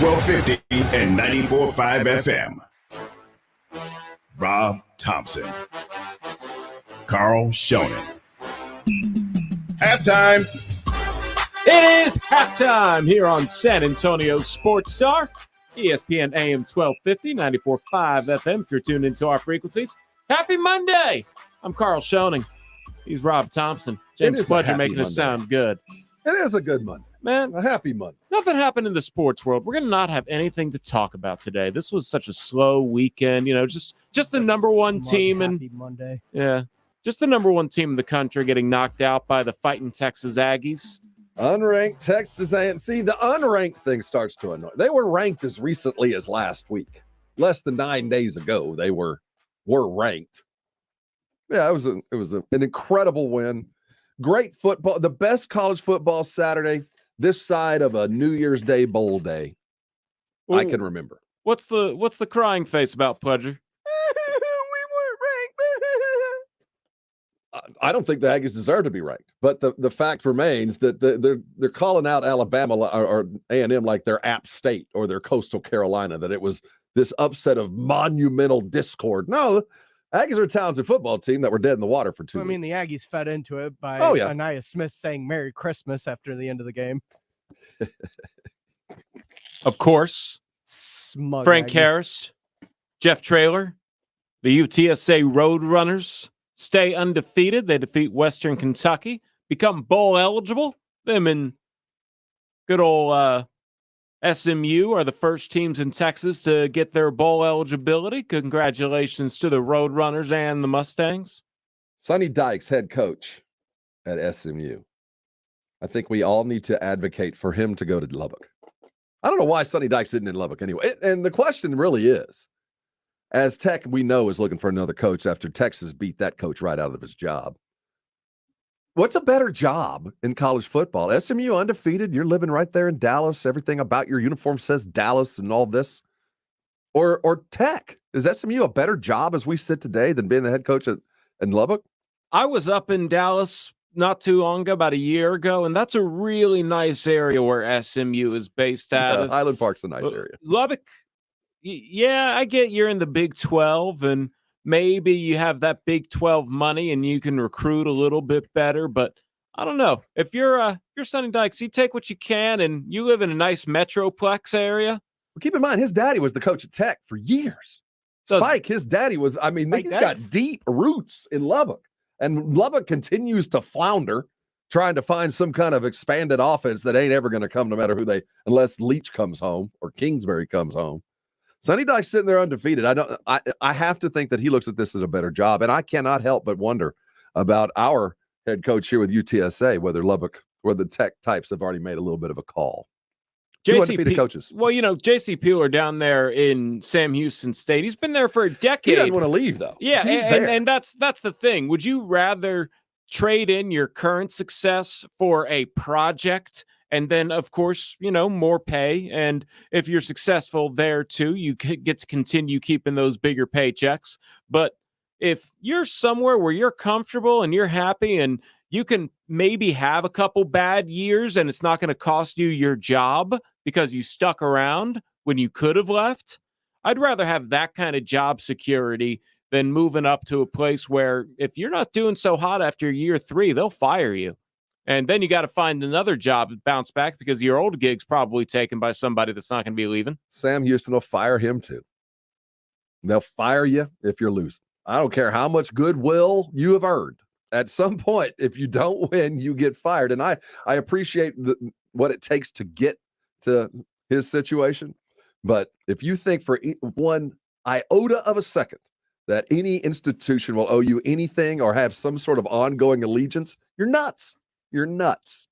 1250 and 94.5 FM. Rob Thompson. Carl Schoening. Halftime. It is halftime here on San Antonio Sports Star, ESPN AM 1250, 94.5 FM. If you're tuned into our frequencies, happy Monday. I'm Carl Schoening. He's Rob Thompson. James Pledger making us sound good. It is a good Monday. Man, a happy Monday. Nothing happened in the sports world. We're going to not have anything to talk about today. This was such a slow weekend. You know, just the number one team. Happy Monday. Yeah, just the number one team in the country getting knocked out by the fighting Texas Aggies. Unranked Texas A&M. See, the unranked thing starts to annoy. They were ranked as recently as last week. Less than 9 days ago, they were ranked. Yeah, it was an incredible win. Great football. The best college football Saturday this side of a New Year's Day bowl day I can remember. What's the crying face about, Pledger? I don't think the Aggies deserve to be ranked, but the fact remains that they're calling out Alabama or A&M like they're App State or they're Coastal Carolina, that it was this upset of monumental discord. No, Aggies are a talented football team that were dead in the water for 2 weeks. I mean, the Aggies fed into it by Anaya Smith saying Merry Christmas after the end of the game. Of course. Smug Frank Aggie. Harris, Jeff Traylor, the UTSA Roadrunners stay undefeated. They defeat Western Kentucky, become bowl eligible. Them and good old SMU are the first teams in Texas to get their bowl eligibility. Congratulations to the Roadrunners and the Mustangs. Sonny Dykes, head coach at SMU. I think we all need to advocate for him to go to Lubbock. I don't know why Sonny Dykes isn't in Lubbock anyway. And the question really is, as Tech, we know, is looking for another coach after Texas beat that coach right out of his job. What's a better job in college football? SMU undefeated. You're living right there in Dallas. Everything about your uniform says Dallas and all this. Or Tech. Is SMU a better job as we sit today than being the head coach in Lubbock? I was up in Dallas not too long ago, about a year ago, and that's a really nice area where SMU is based out of. Highland Park's a nice area. Lubbock, yeah, I get you're in the Big 12, and maybe you have that Big 12 money and you can recruit a little bit better, but I don't know. If you're Sonny Dykes, you take what you can, and you live in a nice metroplex area. Well, keep in mind, his daddy was the coach at Tech for years. Spike, his daddy was, he's got deep roots in Lubbock. And Lubbock continues to flounder, trying to find some kind of expanded offense that ain't ever going to come no matter unless Leach comes home or Kingsbury comes home. Sonny Dykes sitting there undefeated. I have to think that he looks at this as a better job. And I cannot help but wonder about our head coach here with UTSA, whether the Tech types have already made a little bit of a call. JCP coaches. Well, J.C. Peeler down there in Sam Houston State, he's been there for a decade. He doesn't want to leave, though. Yeah, and that's the thing. Would you rather trade in your current success for a project and then, of course, more pay? And if you're successful there, too, you get to continue keeping those bigger paychecks. But if you're somewhere where you're comfortable and you're happy and you can maybe have a couple bad years and it's not going to cost you your job because you stuck around when you could have left, I'd rather have that kind of job security than moving up to a place where if you're not doing so hot after year 3, they'll fire you. And then you got to find another job to bounce back because your old gig's probably taken by somebody that's not going to be leaving. Sam Houston will fire him too. They'll fire you if you're losing. I don't care how much goodwill you have earned. At some point, if you don't win, you get fired. And I appreciate what it takes to get to his situation. But if you think for one iota of a second that any institution will owe you anything or have some sort of ongoing allegiance, you're nuts. You're nuts.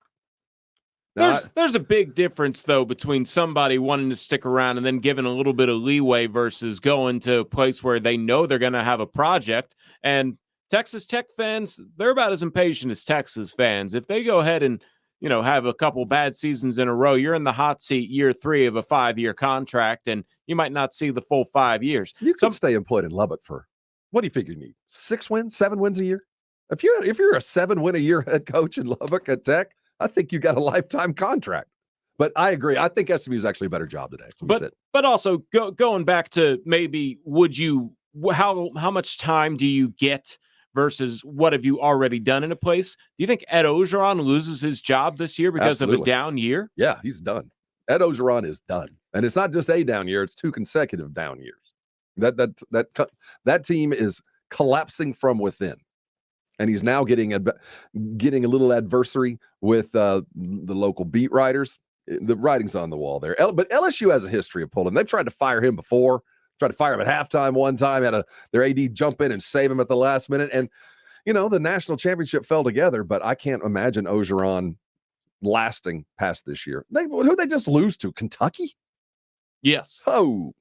There's a big difference, though, between somebody wanting to stick around and then giving a little bit of leeway versus going to a place where they know they're going to have a project. And Texas Tech fans, they're about as impatient as Texas fans. If they go ahead and, have a couple bad seasons in a row, you're in the hot seat year 3 of a 5-year contract, and you might not see the full 5 years. You can stay employed in Lubbock for, what do you figure you need? 6 wins, 7 wins a year? If you're a 7-win-a-year head coach in Lubbock at Tech, I think you got a lifetime contract. But I agree. I think SMU is actually a better job today. But also going back to maybe how much time do you get versus what have you already done in a place? Do you think Ed Ogeron loses his job this year because of a down year? Yeah, he's done. Ed Ogeron is done. And it's not just a down year, it's 2 consecutive down years. That team is collapsing from within. And he's now getting a little adversary with the local beat writers. The writing's on the wall there. But LSU has a history of pulling. They've tried to fire him before. Tried to fire him at halftime one time. Had their AD jump in and save him at the last minute. And, the national championship fell together. But I can't imagine Ogeron lasting past this year. Who they just lose to? Kentucky? Yes. Oh.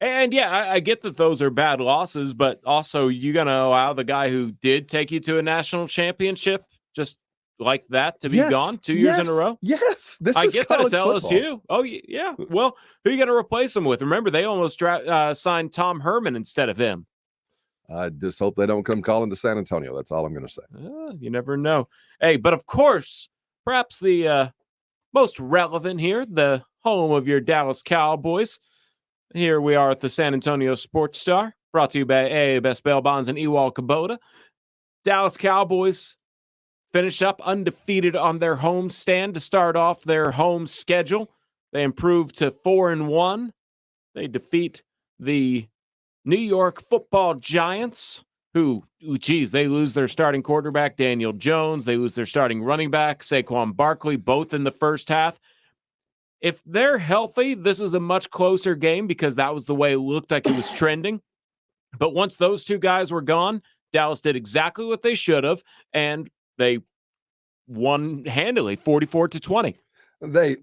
And yeah, I get that those are bad losses, but also you're going to allow the guy who did take you to a national championship just like that to be gone 2 years in a row? Yes. I get that it's football. LSU. Oh, yeah. Well, who are you going to replace him with? Remember, they almost signed Tom Herman instead of him. I just hope they don't come calling to San Antonio. That's all I'm going to say. You never know. Hey, but of course, perhaps the most relevant here, the home of your Dallas Cowboys. Here we are at the San Antonio Sports Star, brought to you by A Best Bail Bonds and Ewald Kubota. Dallas Cowboys finish up undefeated on their home stand to start off their home schedule. They improve to 4-1. They defeat the New York Football Giants, who, they lose their starting quarterback, Daniel Jones. They lose their starting running back, Saquon Barkley, both in the first half. If they're healthy, this is a much closer game because that was the way it looked like it was trending. But once those two guys were gone, Dallas did exactly what they should have, and they won handily, 44-20. The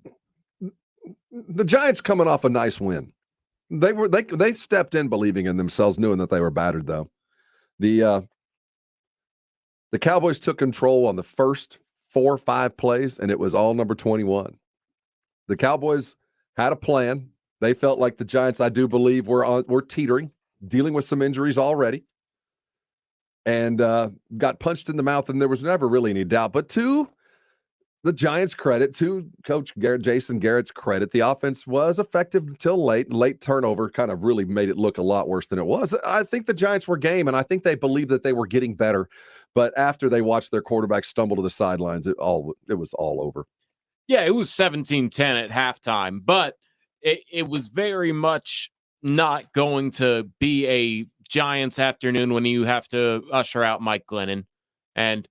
Giants coming off a nice win. They stepped in believing in themselves, knowing that they were battered, though. The Cowboys took control on the first 4 or 5 plays, and it was all number 21. The Cowboys had a plan. They felt like the Giants, I do believe, were teetering, dealing with some injuries already, and got punched in the mouth, and there was never really any doubt. But to the Giants' credit, to Coach Jason Garrett's credit, the offense was effective until late. Late turnover kind of really made it look a lot worse than it was. I think the Giants were game, and I think they believed that they were getting better. But after they watched their quarterback stumble to the sidelines, it was all over. Yeah, it was 17-10 at halftime, but it was very much not going to be a Giants afternoon when you have to usher out Mike Glennon. And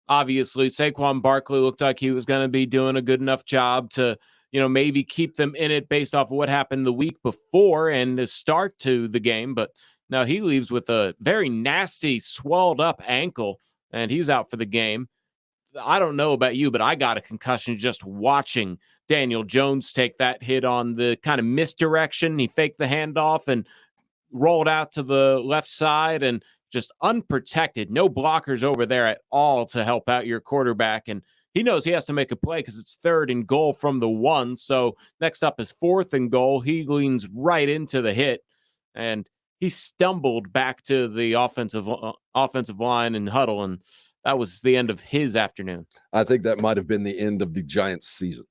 obviously, Saquon Barkley looked like he was going to be doing a good enough job to, maybe keep them in it based off of what happened the week before and the start to the game. But now he leaves with a very nasty, swelled up ankle, and he's out for the game. I don't know about you, but I got a concussion just watching Daniel Jones take that hit on the kind of misdirection. He faked the handoff and rolled out to the left side and just unprotected. No blockers over there at all to help out your quarterback. And he knows he has to make a play because it's 3rd and goal from the 1. So next up is 4th and goal. He leans right into the hit, and he stumbled back to the offensive line and huddle, and that was the end of his afternoon. I think that might have been the end of the Giants' season.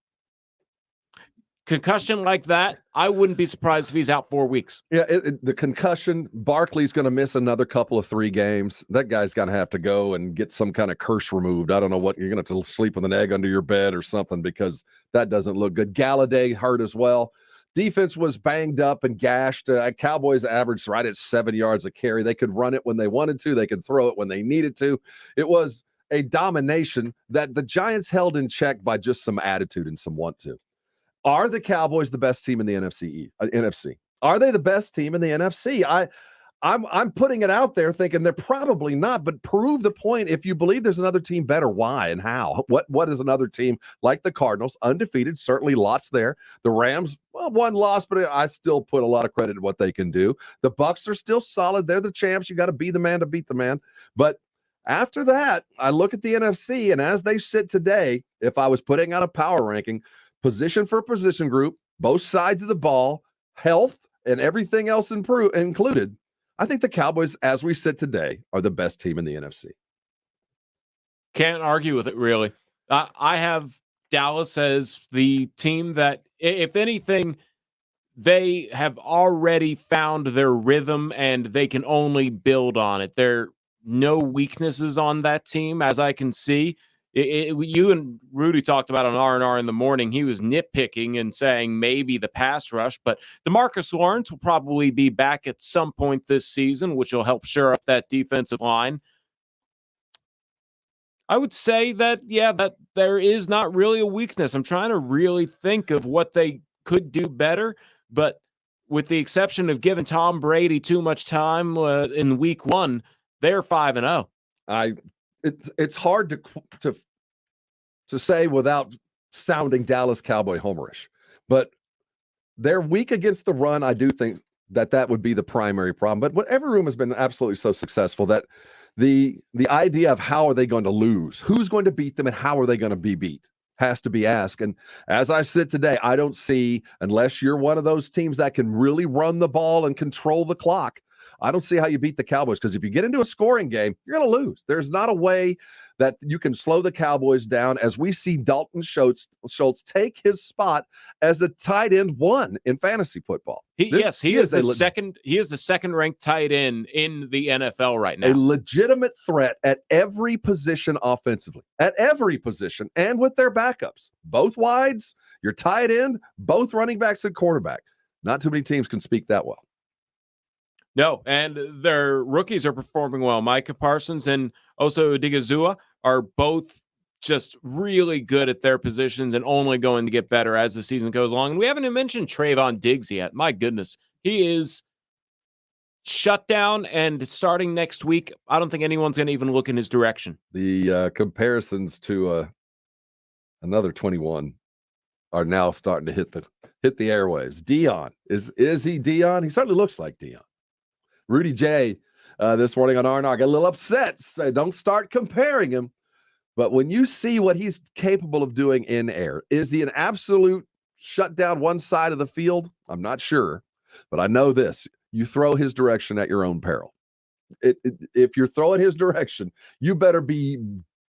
Concussion like that, I wouldn't be surprised if he's out 4 weeks. Yeah, the concussion, Barkley's going to miss another couple of 3 games. That guy's going to have to go and get some kind of curse removed. I don't know what, you're going to have to sleep with an egg under your bed or something because that doesn't look good. Galladay hurt as well. Defense was banged up and gashed. Cowboys averaged right at 7 yards a carry. They could run it when they wanted to. They could throw it when they needed to. It was a domination that the Giants held in check by just some attitude and some want to. Are the Cowboys the best team in the NFC? Are they the best team in the NFC? I'm putting it out there thinking they're probably not, but prove the point. If you believe there's another team better, why and how? What is another team like the Cardinals, undefeated, certainly lots there. The Rams, well, 1 loss, but I still put a lot of credit to what they can do. The Bucs are still solid. They're the champs. You got to be the man to beat the man. But after that, I look at the NFC, and as they sit today, if I was putting out a power ranking, position for position group, both sides of the ball, health, and everything else included, I think the Cowboys, as we sit today, are the best team in the NFC. Can't argue with it, really. I have Dallas as the team that, if anything, they have already found their rhythm and they can only build on it. There are no weaknesses on that team, as I can see. You and Rudy talked about on R&R in the morning. He was nitpicking and saying maybe the pass rush, but DeMarcus Lawrence will probably be back at some point this season, which will help shore up that defensive line. I would say that, that there is not really a weakness. I'm trying to really think of what they could do better, but with the exception of giving Tom Brady too much time in week 1, they're 5-0. It's hard to say without sounding Dallas Cowboy homerish, but they're weak against the run. I do think that would be the primary problem. But whatever room has been absolutely so successful that the idea of how are they going to lose, who's going to beat them, and how are they going to be beat has to be asked. And as I sit today, I don't see, unless you're one of those teams that can really run the ball and control the clock, I don't see how you beat the Cowboys, because if you get into a scoring game, you're going to lose. There's not a way that you can slow the Cowboys down, as we see Dalton Schultz take his spot as a tight end 1 in fantasy football. He is the second ranked tight end in the NFL right now. A legitimate threat at every position offensively, at every position, and with their backups. Both wides, your tight end, both running backs and quarterback. Not too many teams can speak that well. No, and their rookies are performing well. Micah Parsons and Osa Odigizua are both just really good at their positions and only going to get better as the season goes along. And we haven't even mentioned Trayvon Diggs yet. My goodness, he is shut down, and starting next week, I don't think anyone's going to even look in his direction. The comparisons to another 21 are now starting to hit the airwaves. Dion, is he Dion? He certainly looks like Dion. Rudy J this morning on R&R got a little upset. Said, don't start comparing him. But when you see what he's capable of doing in air, is he an absolute shut down one side of the field? I'm not sure. But I know this. You throw his direction at your own peril. If you're throwing his direction, you better be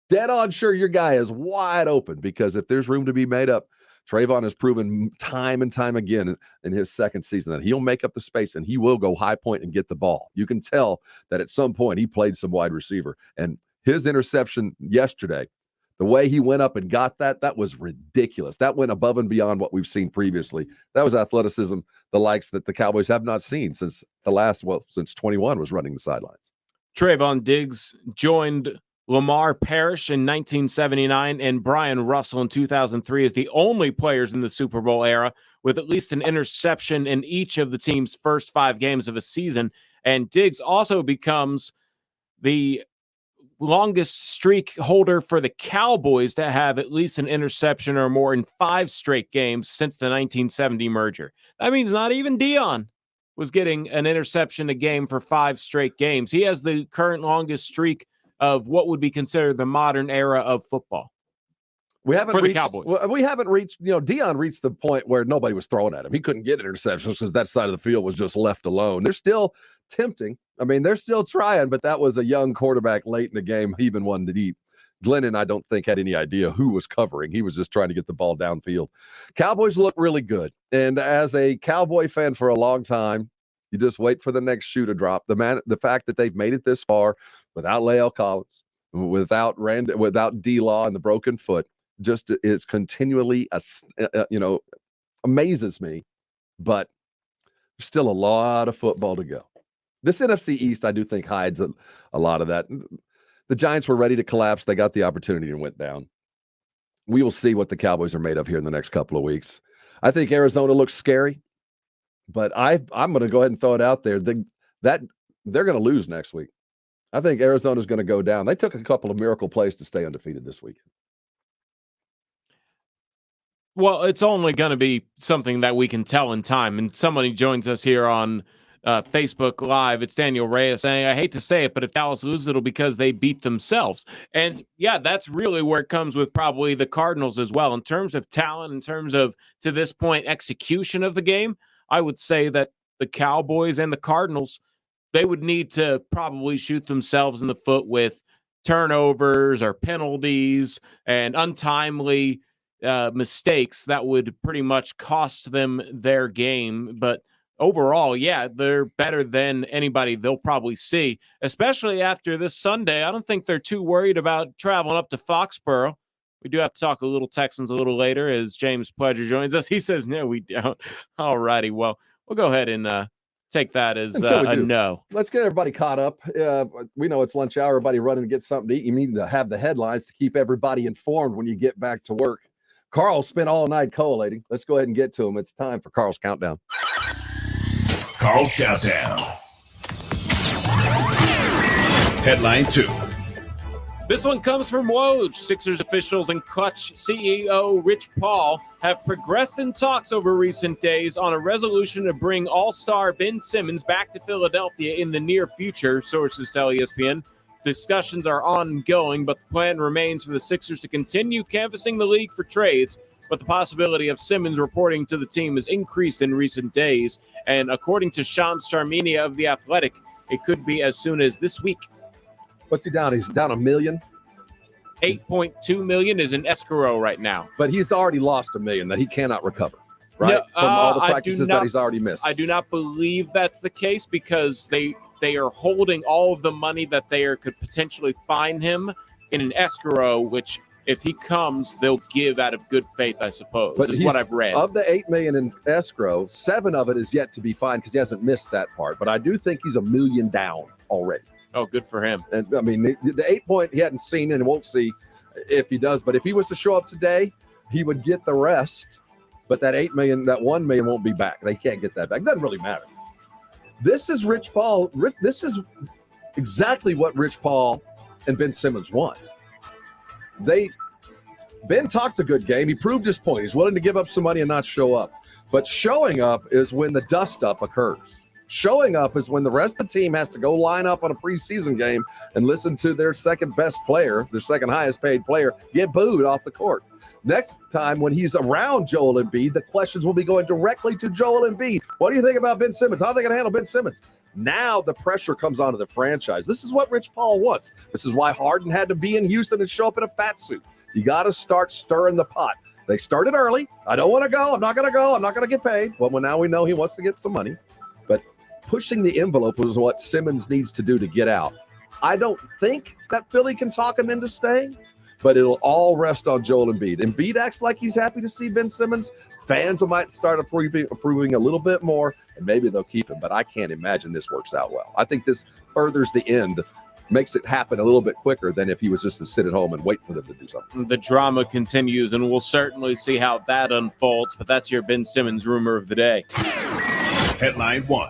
dead on sure your guy is wide open, because if there's room to be made up, Trayvon has proven time and time again in his second season that he'll make up the space and he will go high point and get the ball. You can tell that at some point he played some wide receiver. And his interception yesterday, the way he went up and got that was ridiculous. That went above and beyond what we've seen previously. That was athleticism, the likes that the Cowboys have not seen since since 21 was running the sidelines. Trayvon Diggs joined Lamar Parrish in 1979 and Brian Russell in 2003 as the only players in the Super Bowl era with at least an interception in each of the team's first 5 games of a season. And Diggs also becomes the longest streak holder for the Cowboys to have at least an interception or more in 5 straight games since the 1970 merger. That means not even Dion was getting an interception a game for 5 straight games. He has the current longest streak of what would be considered the modern era of football. The Cowboys. We haven't reached, Dion reached the point where nobody was throwing at him. He couldn't get interceptions because that side of the field was just left alone. They're still tempting. I mean, they're still trying, but that was a young quarterback late in the game, even one to deep. Glennon, I don't think, had any idea who was covering. He was just trying to get the ball downfield. Cowboys look really good. And as a Cowboy fan for a long time, you just wait for the next shoe to drop. The fact that they've made it this far without Lael Collins, without D-Law and the broken foot, just is continually, amazes me. But there's still a lot of football to go. This NFC East, I do think, hides a lot of that. The Giants were ready to collapse. They got the opportunity and went down. We will see what the Cowboys are made of here in the next couple of weeks. I think Arizona looks scary, but I'm going to go ahead and throw it out there that they're going to lose next week. I think Arizona's going to go down. They took a couple of miracle plays to stay undefeated this weekend. Well, it's only going to be something that we can tell in time. And somebody joins us here on Facebook Live. It's Daniel Reyes saying, I hate to say it, but if Dallas loses, it'll because they beat themselves. And yeah, that's really where it comes with probably the Cardinals as well. In terms of talent, in terms of, to this point, execution of the game, I would say that the Cowboys and the Cardinals, they would need to probably shoot themselves in the foot with turnovers or penalties and untimely mistakes that would pretty much cost them their game. But overall, yeah, they're better than anybody they'll probably see, especially after this Sunday. I don't think they're too worried about traveling up to Foxborough. We do have to talk a little Texans a little later as James Pledger joins us. He says, no, we don't. All righty. Well, we'll go ahead and take that as a no. Let's get everybody caught up. We know it's lunch hour. Everybody running to get something to eat. You need to have the headlines to keep everybody informed when you get back to work. Carl spent all night collating. Let's go ahead and get to him. It's time for Carl's Countdown. Carl's Countdown. Headline 2. This one comes from Woj. Sixers officials and Clutch CEO Rich Paul have progressed in talks over recent days on a resolution to bring all-star Ben Simmons back to Philadelphia in the near future, sources tell ESPN. Discussions are ongoing, but the plan remains for the Sixers to continue canvassing the league for trades, but the possibility of Simmons reporting to the team has increased in recent days, and according to Shams Charania of The Athletic, it could be as soon as this week. What's he down? He's down $1 million. $8.2 million is in escrow right now. But he's already lost $1 million that he cannot recover, right? No, from all the practices that he's already missed. I do not believe that's the case because they are holding all of the money that they could potentially fine him in an escrow, which if he comes, they'll give out of good faith, I suppose, is what I've read. Of the $8 million in escrow, $7 million of it is yet to be fined because he hasn't missed that part. But I do think he's $1 million down already. Oh, good for him. And I mean, the 8 point he hadn't seen and won't see if he does. But if he was to show up today, he would get the rest. But that $8 million, that $1 million won't be back. They can't get that back. It doesn't really matter. This is Rich Paul. This is exactly what Rich Paul and Ben Simmons want. Ben talked a good game. He proved his point. He's willing to give up some money and not show up. But showing up is when the dust-up occurs. Showing up is when the rest of the team has to go line up on a preseason game and listen to their second-best player, their second highest-paid player, get booed off the court. Next time when he's around Joel Embiid, the questions will be going directly to Joel Embiid. What do you think about Ben Simmons? How are they going to handle Ben Simmons? Now the pressure comes onto the franchise. This is what Rich Paul wants. This is why Harden had to be in Houston and show up in a fat suit. You got to start stirring the pot. They started early. I don't want to go. I'm not going to go. I'm not going to get paid. Well, now we know he wants to get some money. But pushing the envelope is what Simmons needs to do to get out. I don't think that Philly can talk him into staying, but it'll all rest on Joel Embiid. Embiid acts like he's happy to see Ben Simmons. Fans might start approving a little bit more, and maybe they'll keep him, but I can't imagine this works out well. I think this furthers the end, makes it happen a little bit quicker than if he was just to sit at home and wait for them to do something. The drama continues, and we'll certainly see how that unfolds, but that's your Ben Simmons rumor of the day. Headline 1.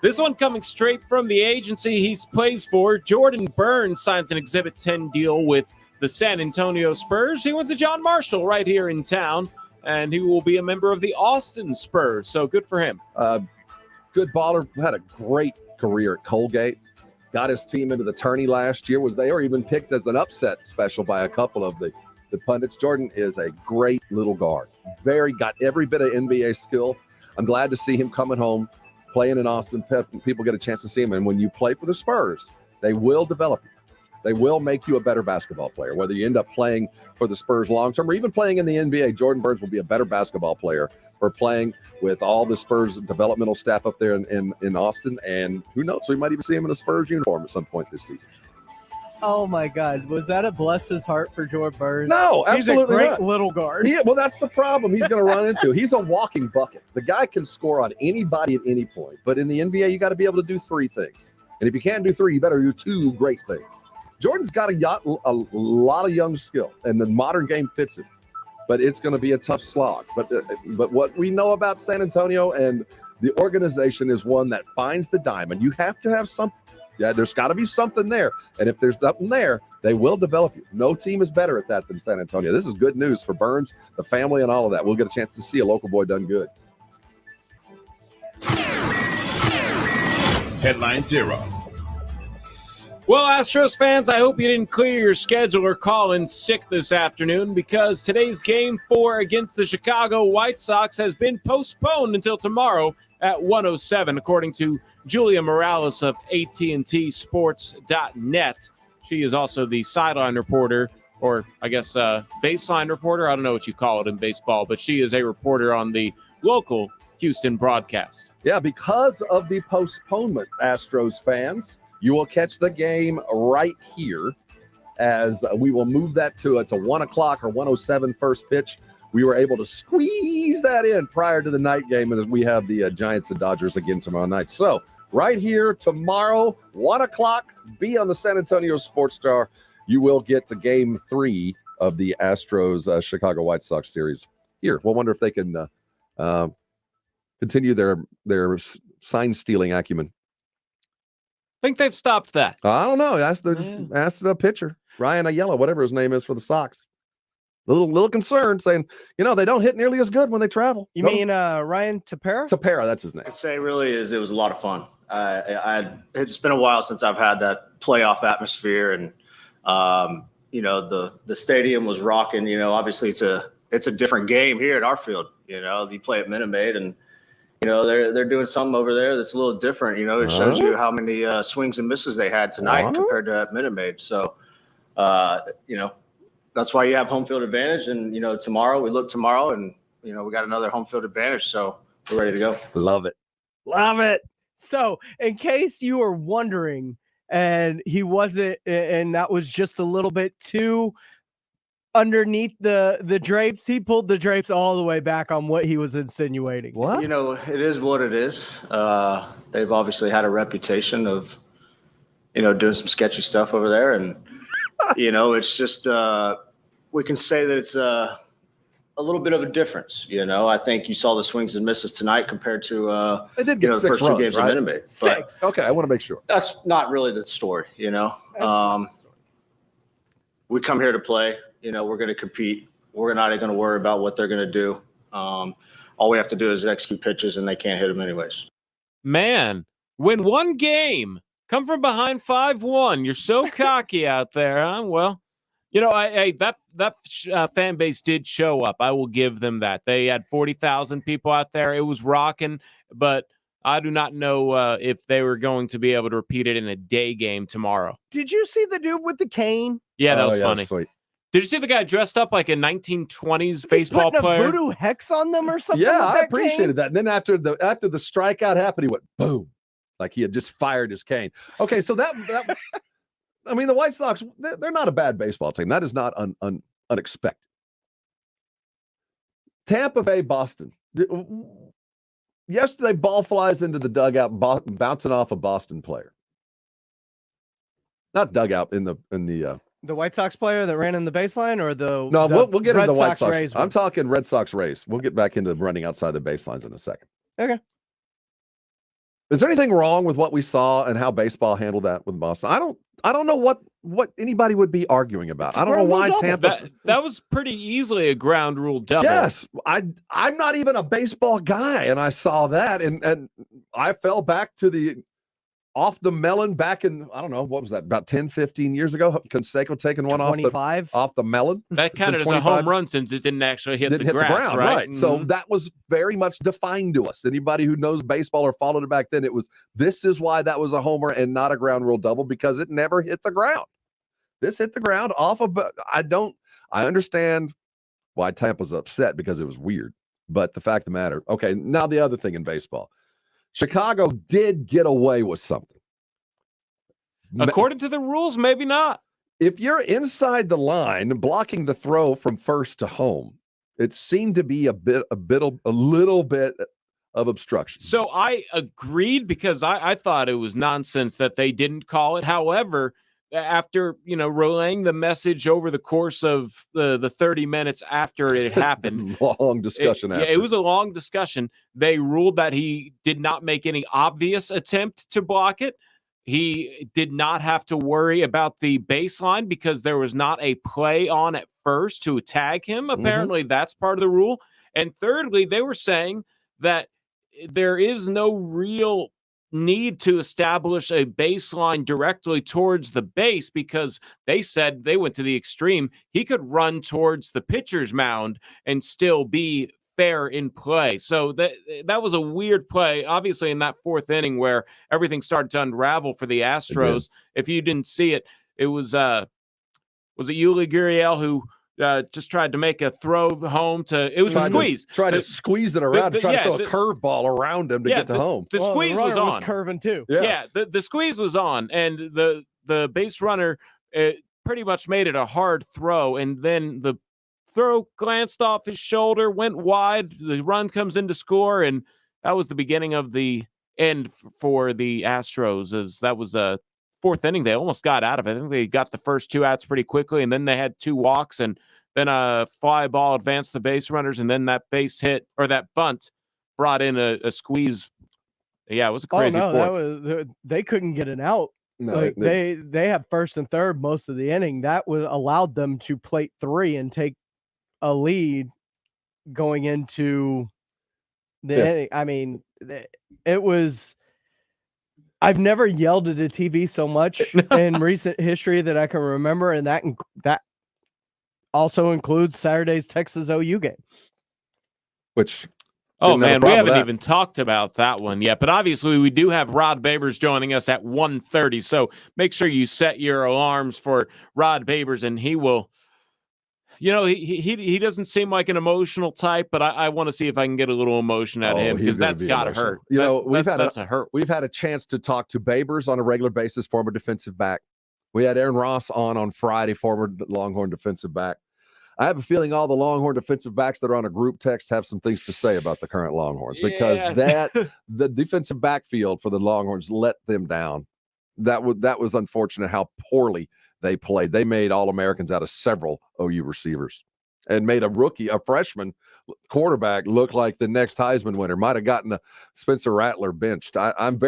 This one coming straight from the agency he plays for. Jordan Burns signs an Exhibit 10 deal with the San Antonio Spurs. He went to John Marshall right here in town, and he will be a member of the Austin Spurs, so good for him. Good baller, had a great career at Colgate, got his team into the tourney last year. They were even picked as an upset special by a couple of the pundits. Jordan is a great little guard. Got every bit of NBA skill. I'm glad to see him coming home, playing in Austin. People get a chance to see him. And when you play for the Spurs, they will develop you. They will make you a better basketball player. Whether you end up playing for the Spurs long-term or even playing in the NBA, Jordan Burns will be a better basketball player for playing with all the Spurs developmental staff up there in Austin. And who knows, we might even see him in a Spurs uniform at some point this season. Oh, my God. Was that a bless his heart for Jordan Burns? No, absolutely He's a great not. little guard. Yeah, well, that's the problem he's going to run into. He's a walking bucket. The guy can score on anybody at any point. But in the NBA, you got to be able to do three things. And if you can't do three, you better do two great things. Jordan's got a lot of young skill, and the modern game fits him. But it's going to be a tough slog. But what we know about San Antonio and the organization is one that finds the diamond. You have to have something. Yeah, there's got to be something there. And if there's nothing there, they will develop you. No team is better at that than San Antonio. This is good news for Burns, the family, and all of that. We'll get a chance to see a local boy done good. Headline 0. Well, Astros fans, I hope you didn't clear your schedule or call in sick this afternoon because today's Game 4 against the Chicago White Sox has been postponed until tomorrow at 1:07, according to Julia Morales of AT&T Sports.net. She is also the sideline reporter or I guess baseline reporter. I don't know what you call it in baseball, but she is a reporter on the local Houston broadcast. Yeah, because of the postponement, Astros fans, you will catch the game right here as we will move that to it's a 1 o'clock or 1:07 first pitch. We were able to squeeze that in prior to the night game, and we have the Giants and Dodgers again tomorrow night. So right here tomorrow, 1 o'clock, be on the San Antonio Sports Star. You will get the game 3 of the Astros Chicago White Sox series here. We'll wonder if they can continue their sign stealing acumen. I think they've stopped that. I don't know. Ask the pitcher, Ryan Ayala, whatever his name is for the Sox. Little concerned, saying, they don't hit nearly as good when they travel. You mean Ryan Tepera? Tepera, that's his name. I'd say really it was a lot of fun. It's been a while since I've had that playoff atmosphere, and the stadium was rocking. Obviously it's a different game here at our field. You play at Minute Maid, and they're doing something over there that's a little different. It shows you how many swings and misses they had tonight compared to at Minute Maid. So, that's why you have home field advantage. And tomorrow and we got another home field advantage. So we're ready to go. Love it. So, in case you were wondering, and he wasn't, and that was just a little bit too underneath the drapes, he pulled the drapes all the way back on what he was insinuating. What? It is what it is. They've obviously had a reputation of, doing some sketchy stuff over there. And, it's just, we can say that it's a little bit of a difference. I think you saw the swings and misses tonight compared to, they did get the first runs, 2 games right? of Minute Maid. 6. Okay, I want to make sure. That's not really the story, We come here to play. We're going to compete. We're not going to worry about what they're going to do. All we have to do is execute pitches, and they can't hit them anyways. Man, win one game. Come from behind 5-1. You're so cocky out there, huh? Well, that fan base did show up. I will give them that. They had 40,000 people out there. It was rocking, but I do not know if they were going to be able to repeat it in a day game tomorrow. Did you see the dude with the cane? Yeah, that was funny. Sweet. Did you see the guy dressed up like a 1920s baseball player? A voodoo hex on them or something? Yeah, I that appreciated cane? that. And then after the strikeout happened, he went boom, like he had just fired his cane. Okay, so that I mean, the White Sox, they're not a bad baseball team. That is not unexpected. Tampa Bay, Boston. Yesterday, ball flies into the dugout, bouncing off a Boston player. Not dugout in the The White Sox player that ran in the baseline, or we'll get into the White Sox. Rays I'm talking Red Sox Rays. We'll get back into running outside the baselines in a second. Okay. Is there anything wrong with what we saw and how baseball handled that with Boston? I don't know what anybody would be arguing about. I don't know why Tampa. That was pretty easily a ground rule double. Yes, I'm not even a baseball guy, and I saw that, and I fell back to the off the melon back in, I don't know, what was that, about 10, 15 years ago? Conseco taking one off the melon. That counted as a home run since it didn't actually hit the ground, right? Mm-hmm. So that was very much defined to us. Anybody who knows baseball or followed it back then, this is why that was a homer and not a ground rule double, because it never hit the ground. This hit the ground off of, I understand why Tampa's upset, because it was weird. But the fact of the matter, okay, now the other thing in baseball. Chicago did get away with something. According to the rules, maybe not. If you're inside the line blocking the throw from first to home, it seemed to be a little bit of obstruction. So I agreed, because I thought it was nonsense that they didn't call it. However, after relaying the message over the course of the 30 minutes after it happened, long discussion. It was a long discussion. They ruled that he did not make any obvious attempt to block it. He did not have to worry about the baseline because there was not a play on at first to tag him. Apparently, that's part of the rule. And thirdly, they were saying that there is no real need to establish a baseline directly towards the base, because they said, they went to the extreme, he could run towards the pitcher's mound and still be fair in play. So that was a weird play, obviously, in that fourth inning where everything started to unravel for the Astros. If you didn't see it, it was was it Yuli Gurriel who just tried to make a throw home to, it was a squeeze. Tried to squeeze it around, try to throw a curveball around him to get to home. The squeeze was on. Was curving too. Yes. Yeah, the squeeze was on, and the base runner pretty much made it a hard throw, and then the throw glanced off his shoulder, went wide, the run comes in to score, and that was the beginning of the end for the Astros, as that was a fourth inning. They almost got out of it. I think they got the first 2 outs pretty quickly, and then they had 2 walks, and then a fly ball advanced the base runners, and then that base hit, or that bunt, brought in a squeeze. Yeah, it was a crazy fourth. They couldn't get an out. No, like they had first and third most of the inning. That allowed them to plate 3 and take a lead going into the inning. I mean, it was. I've never yelled at a TV so much in recent history that I can remember, and that also includes Saturday's Texas OU game. Which, oh man, we haven't even talked about that one yet. But obviously, we do have Rod Babers joining us at 1:30. So make sure you set your alarms for Rod Babers, and he will. You know, he doesn't seem like an emotional type, but I want to see if I can get a little emotion out of him, because that's got to hurt. You know, we've had a chance to talk to Babers on a regular basis, former defensive back. We had Aaron Ross on Friday, former Longhorn defensive back. I have a feeling all the Longhorn defensive backs that are on a group text have some things to say about the current Longhorns, because the defensive backfield for the Longhorns let them down. That was unfortunate how poorly they played. They made All-Americans out of several OU receivers and made a freshman quarterback look like the next Heisman winner. Might have gotten Spencer Rattler benched. I'm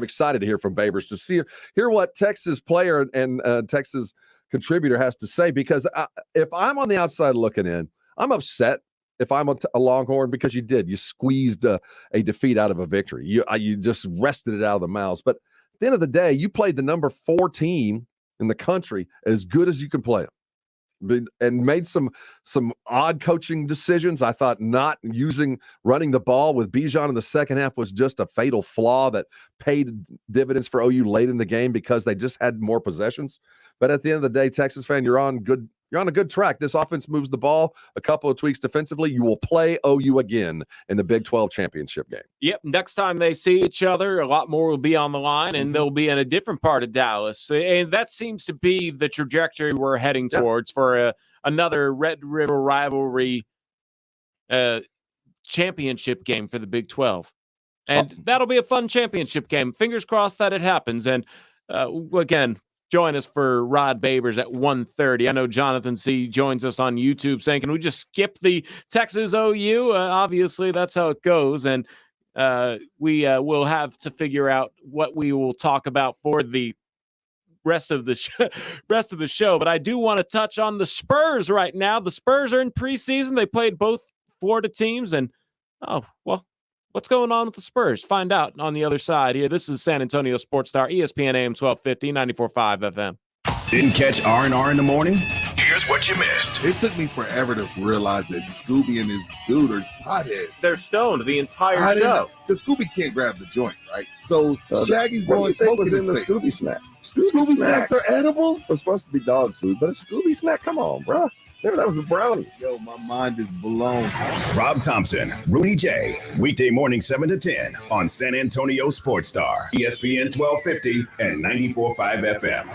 excited to hear from Babers, to hear what Texas player and Texas contributor has to say, because if I'm on the outside looking in, I'm upset if I'm a Longhorn, because you squeezed a defeat out of a victory. You just wrested it out of the mouths. But at the end of the day, you played the number 4 team in the country as good as you can play them, and made some odd coaching decisions. I thought not running the ball with Bijan in the second half was just a fatal flaw that paid dividends for OU late in the game, because they just had more possessions. But at the end of the day, Texas fan, you're on a good track. This offense moves the ball, a couple of tweaks defensively. You will play OU again in the Big 12 championship game. Yep. Next time they see each other, a lot more will be on the line, and they'll be in a different part of Dallas. And that seems to be the trajectory we're heading towards for another Red River rivalry championship game for the Big 12. And that'll be a fun championship game. Fingers crossed that it happens. And again, join us for Rod Babers at 1:30. I know Jonathan C. joins us on YouTube saying, can we just skip the Texas OU? Obviously, that's how it goes. And we will have to figure out what we will talk about for the rest of the show. But I do want to touch on the Spurs right now. The Spurs are in preseason. They played both Florida teams. And, what's going on with the Spurs? Find out on the other side here. This is San Antonio Sports Star, ESPN AM 1250, 94.5 FM. Didn't catch R&R in the morning? Here's what you missed. It took me forever to realize that Scooby and his dude are pothead. They're stoned the entire show. Because Scooby can't grab the joint, right? So Shaggy's blowing smoke in his face. Scooby snack. Scooby snacks are edibles? They're supposed to be dog food, but a Scooby snack, come on, bro. That was a brownies. Yo, my mind is blown. Rob Thompson, Rudy J. Weekday morning 7 to 10 on San Antonio Sports Star, ESPN 1250 and 94.5 FM.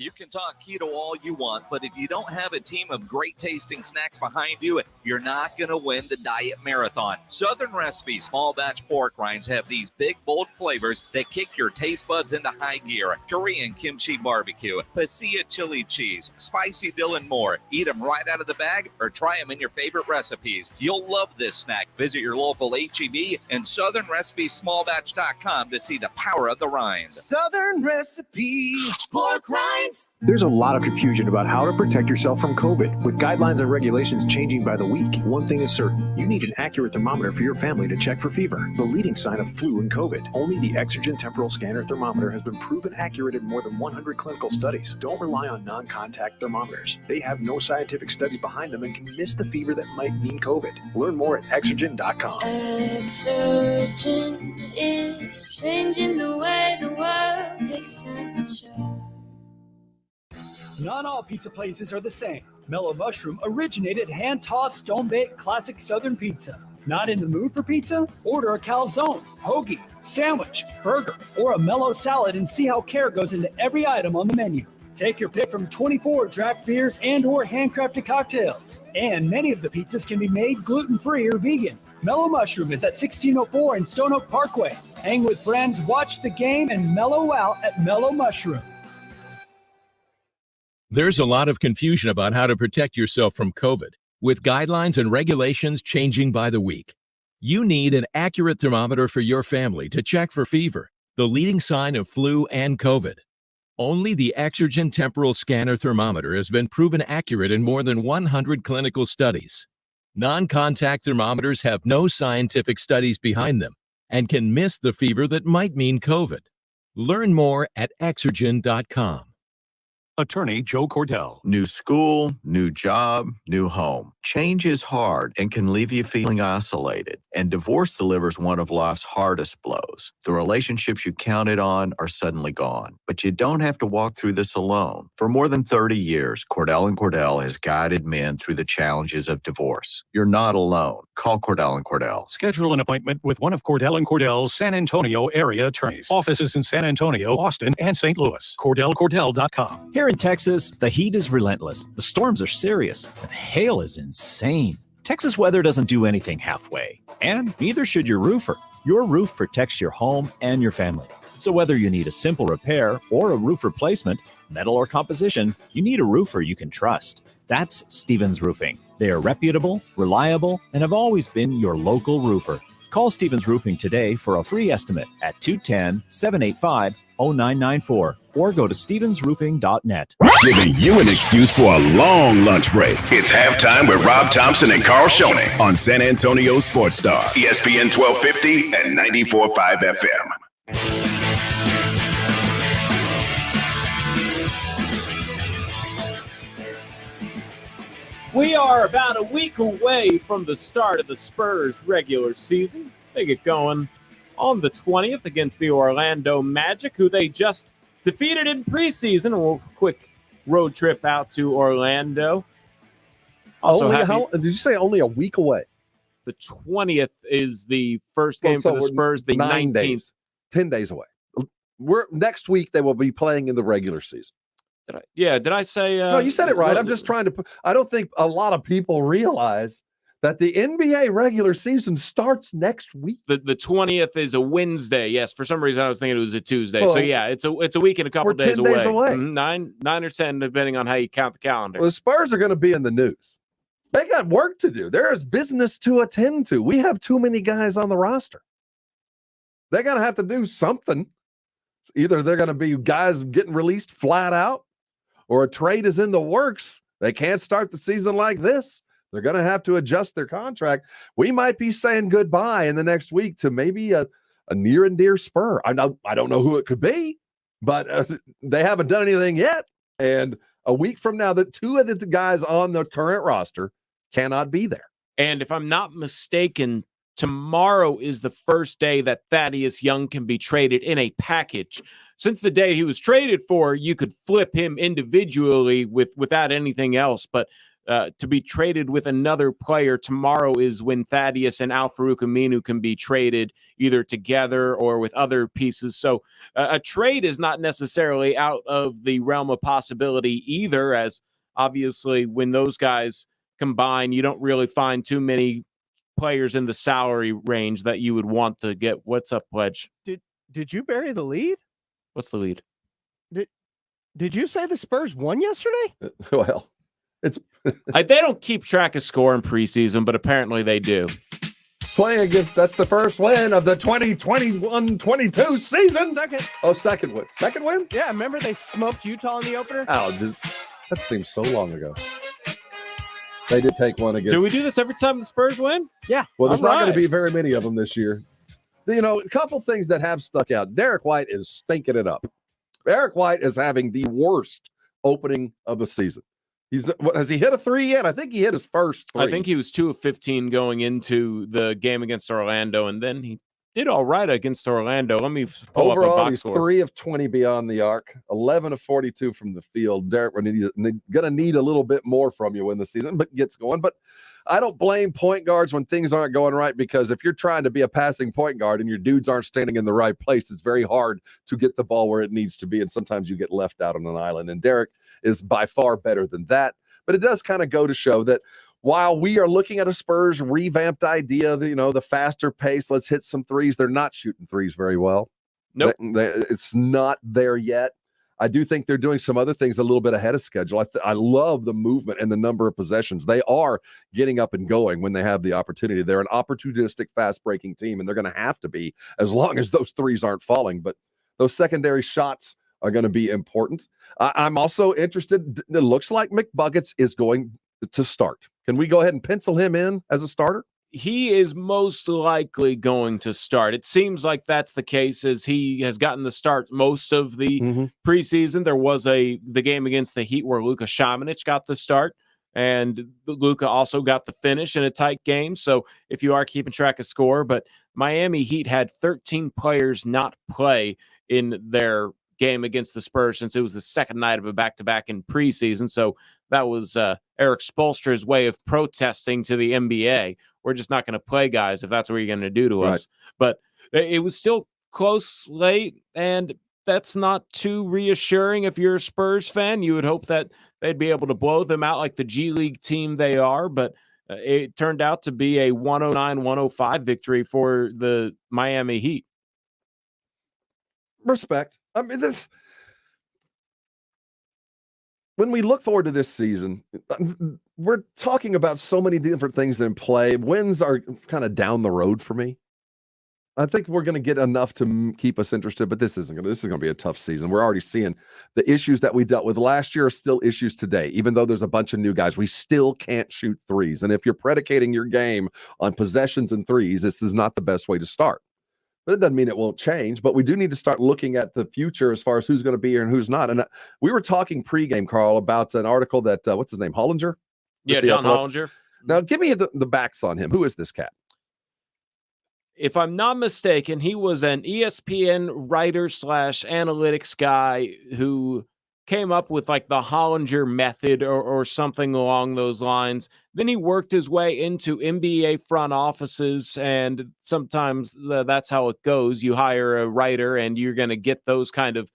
You can talk keto all you want, but if you don't have a team of great tasting snacks behind you, you're not going to win the diet marathon. Southern Recipe small batch pork rinds have these big, bold flavors that kick your taste buds into high gear. Korean kimchi barbecue, pasilla chili cheese, spicy dill, and more. Eat them right out of the bag or try them in your favorite recipes. You'll love this snack. Visit your local H-E-B and southernrecipesmallbatch.com to see the power of the rinds. Southern Recipe pork rinds. There's a lot of confusion about how to protect yourself from COVID. With guidelines and regulations changing by the week, one thing is certain. You need an accurate thermometer for your family to check for fever, the leading sign of flu and COVID. Only the Exergen Temporal Scanner Thermometer has been proven accurate in more than 100 clinical studies. Don't rely on non-contact thermometers. They have no scientific studies behind them and can miss the fever that might mean COVID. Learn more at Exergen.com. Exergen is changing the way the world takes temperature. Not all pizza places are the same. Mellow Mushroom originated hand-tossed, stone-baked classic Southern pizza. Not in the mood for pizza? Order a calzone, hoagie, sandwich, burger, or a mellow salad and see how care goes into every item on the menu. Take your pick from 24 draft beers and or handcrafted cocktails. And many of the pizzas can be made gluten-free or vegan. Mellow Mushroom is at 1604 in Stone Oak Parkway. Hang with friends, watch the game, and mellow out at Mellow Mushroom. There's a lot of confusion about how to protect yourself from COVID, with guidelines and regulations changing by the week. You need an accurate thermometer for your family to check for fever, the leading sign of flu and COVID. Only the Exergen Temporal Scanner Thermometer has been proven accurate in more than 100 clinical studies. Non-contact thermometers have no scientific studies behind them and can miss the fever that might mean COVID. Learn more at Exergen.com. Attorney Joe Cordell. New school, new job, new home. Change is hard and can leave you feeling isolated. And divorce delivers one of life's hardest blows. The relationships you counted on are suddenly gone. But you don't have to walk through this alone. For more than 30 years, Cordell & Cordell has guided men through the challenges of divorce. You're not alone. Call Cordell & Cordell. Schedule an appointment with one of Cordell & Cordell's San Antonio area attorneys. Offices in San Antonio, Austin, and St. Louis. CordellCordell.com. Here in Texas, the heat is relentless. The storms are serious. And the hail is insane. Texas weather doesn't do anything halfway. And neither should your roofer. Your roof protects your home and your family. So whether you need a simple repair or a roof replacement, metal or composition, you need a roofer you can trust. That's Stevens Roofing. They are reputable, reliable, and have always been your local roofer. Call Stevens Roofing today for a free estimate at 210-785-0994 or go to stevensroofing.net. Giving you an excuse for a long lunch break. It's halftime with Rob Thompson and Carl Schoening on San Antonio Sports Star, ESPN 1250 and 94.5 FM. We are about a week away from the start of the Spurs regular season. They get going on the 20th against the Orlando Magic, who they just defeated in preseason. A quick road trip out to Orlando. Did you say only a week away? The 20th is the first game for the Spurs. The 19th. Days, 10 days away. Next week they will be playing in the regular season. Did I say? No, you said it right. I'm just trying to. I don't think a lot of people realize that the NBA regular season starts next week. The 20th is a Wednesday. Yes, for some reason I was thinking it was a Tuesday. So yeah, it's a week and a couple days away. 10 days away. Nine or 10, depending on how you count the calendar. Well, the Spurs are going to be in the news. They got work to do. There is business to attend to. We have too many guys on the roster. They're going to have to do something. Either they're going to be guys getting released flat out, or a trade is in the works. They can't start the season like this. They're going to have to adjust their contract. We might be saying goodbye in the next week to maybe a near and dear Spur. I don't know who it could be, but they haven't done anything yet. And a week from now, the two of the guys on the current roster cannot be there. And if I'm not mistaken, tomorrow is the first day that Thaddeus Young can be traded in a package. Since the day he was traded for, you could flip him individually without anything else. But to be traded with another player tomorrow is when Thaddeus and Al-Farouq Aminu can be traded either together or with other pieces. So a trade is not necessarily out of the realm of possibility either, as obviously when those guys combine, you don't really find too many players in the salary range that you would want to get. What's up, Pledge? Did you bury the lead? What's the lead? Did you say the Spurs won yesterday? Well, it's they don't keep track of score in preseason, but apparently they do. Playing against, that's the first win of the 2021-22 season. Second win. Second win? Yeah, remember they smoked Utah in the opener? Oh, that seems so long ago. They did take one against. Do we do this every time the Spurs win? Yeah. Well, there's not going to be very many of them this year. You know, a couple things that have stuck out. Derek White is stinking it up. Derek White is having the worst opening of the season. Has he hit a three yet? I think he hit his first three. I think he was 2 of 15 going into the game against Orlando, and then he did all right against Orlando. Let me pull Overall, up a box he's score. 3 of 20 beyond the arc, 11 of 42 from the field. Derek, we're going to need a little bit more from you when the season gets going. But I don't blame point guards when things aren't going right, because if you're trying to be a passing point guard and your dudes aren't standing in the right place, it's very hard to get the ball where it needs to be, and sometimes you get left out on an island. And Derek is by far better than that. But it does kind of go to show that while we are looking at a Spurs revamped idea, the faster pace, let's hit some threes, they're not shooting threes very well. Nope. It's not there yet. I do think they're doing some other things a little bit ahead of schedule. I love the movement and the number of possessions. They are getting up and going when they have the opportunity. They're an opportunistic, fast-breaking team, and they're going to have to be as long as those threes aren't falling. But those secondary shots are going to be important. I'm also interested. It looks like McBuckets is going to start. Can we go ahead and pencil him in as a starter? He is most likely going to start. It seems like that's the case, as he has gotten the start most of the preseason. There was the game against the Heat where Luka Šamanić got the start, and Luka also got the finish in a tight game. So if you are keeping track of score, but Miami Heat had 13 players not play in their game against the Spurs since it was the second night of a back-to-back in preseason. So that was Eric Spoelstra's way of protesting to the NBA. We're just not going to play guys if that's what you're going to do to us. But it was still close late, and that's not too reassuring. If you're a Spurs fan, you would hope that they'd be able to blow them out like the G League team they are. But it turned out to be a 109-105 victory for the Miami Heat. Respect. I mean, when we look forward to this season, we're talking about so many different things in play. Wins are kind of down the road for me. I think we're going to get enough to keep us interested, but this is going to be a tough season. We're already seeing the issues that we dealt with last year are still issues today. Even though there's a bunch of new guys, we still can't shoot threes. And if you're predicating your game on possessions and threes, this is not the best way to start. But it doesn't mean it won't change, but we do need to start looking at the future as far as who's going to be here and who's not. And we were talking pregame, Carl, about an article that, what's his name, Hollinger? Yeah, John Hollinger. Now, give me the backs on him. Who is this cat? If I'm not mistaken, he was an ESPN writer / analytics guy who came up with like the Hollinger method or something along those lines. Then he worked his way into NBA front offices, and sometimes that's how it goes. You hire a writer and you're going to get those kind of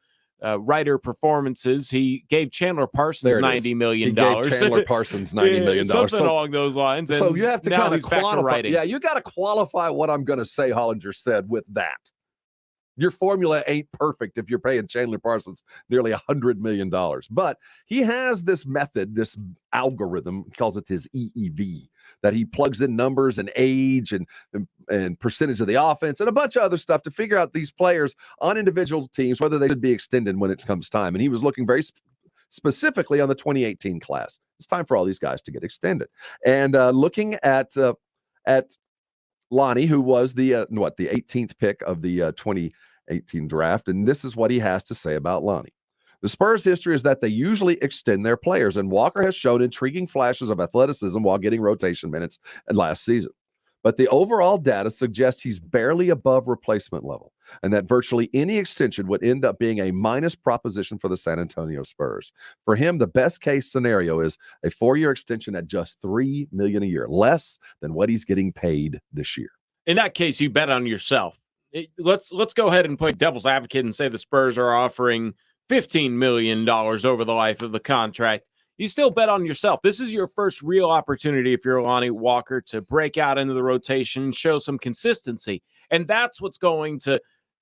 writer performances. He gave Chandler Parsons $90 million. He gave Chandler Parsons $90 million. Something along those lines. And so you have to kind of qualify. Yeah, you got to qualify what I'm going to say Hollinger said with that. Your formula ain't perfect if you're paying Chandler Parsons nearly $100 million. But he has this method, this algorithm, he calls it his EEV, that he plugs in numbers and age and percentage of the offense and a bunch of other stuff to figure out these players on individual teams, whether they should be extended when it comes time. And he was looking very specifically on the 2018 class. It's time for all these guys to get extended. And looking at Lonnie, who was the 18th pick of the 2018 draft, and this is what he has to say about Lonnie. The Spurs' history is that they usually extend their players, and Walker has shown intriguing flashes of athleticism while getting rotation minutes last season. But the overall data suggests he's barely above replacement level, and that virtually any extension would end up being a minus proposition for the San Antonio Spurs. For him, the best case scenario is a 4-year extension at just $3 million a year, less than what he's getting paid this year. In that case, you bet on yourself. Let's go ahead and play devil's advocate and say the Spurs are offering $15 million over the life of the contract. You still bet on yourself. This is your first real opportunity, if you're Lonnie Walker, to break out into the rotation, show some consistency. And that's what's going to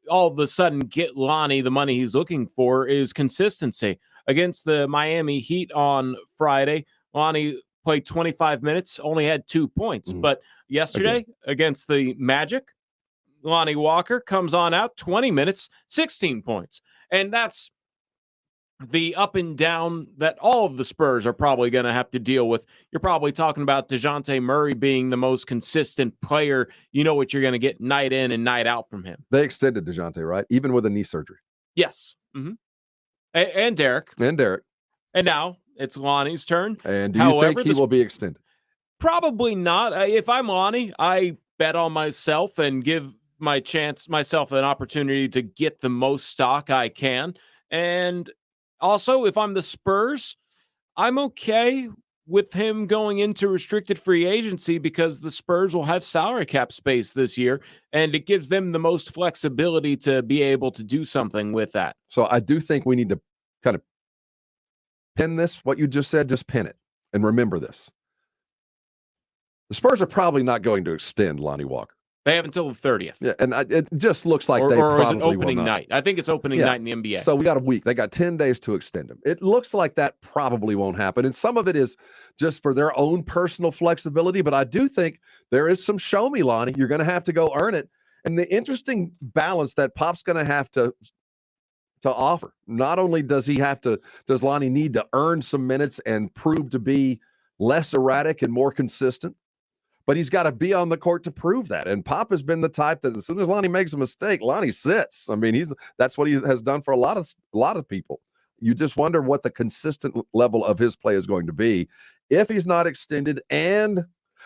all of a sudden get Lonnie the money he's looking for, is consistency. Against the Miami Heat on Friday, Lonnie played 25 minutes, only had 2 points. But yesterday against the Magic, Lonnie Walker comes on out, 20 minutes, 16 points. And that's the up and down that all of the Spurs are probably going to have to deal with. You're probably talking about DeJounte Murray being the most consistent player. You know what you're going to get night in and night out from him. They extended DeJounte, right? Even with a knee surgery. Yes. Mm-hmm. And Derek. And now it's Lonnie's turn. And do you think he will be extended? Probably not. If I'm Lonnie, I bet on myself and give myself an opportunity to get the most stock I can. And also, if I'm the Spurs, I'm okay with him going into restricted free agency because the Spurs will have salary cap space this year, and it gives them the most flexibility to be able to do something with that. So I do think we need to kind of pin this, what you just said, just pin it. And remember this. The Spurs are probably not going to extend Lonnie Walker. They have until the 30th. Yeah, and it just looks like they or probably is it opening will not. night? I think it's opening night in the NBA. So we got a week. They got 10 days to extend him. It looks like that probably won't happen. And some of it is just for their own personal flexibility. But I do think there is some show me, Lonnie. You're going to have to go earn it. And the interesting balance that Pop's going to have to offer. Not only does Lonnie need to earn some minutes and prove to be less erratic and more consistent, but he's got to be on the court to prove that. And Pop has been the type that as soon as Lonnie makes a mistake, Lonnie sits. I mean, that's what he has done for a lot of people. You just wonder what the consistent level of his play is going to be if he's not extended. And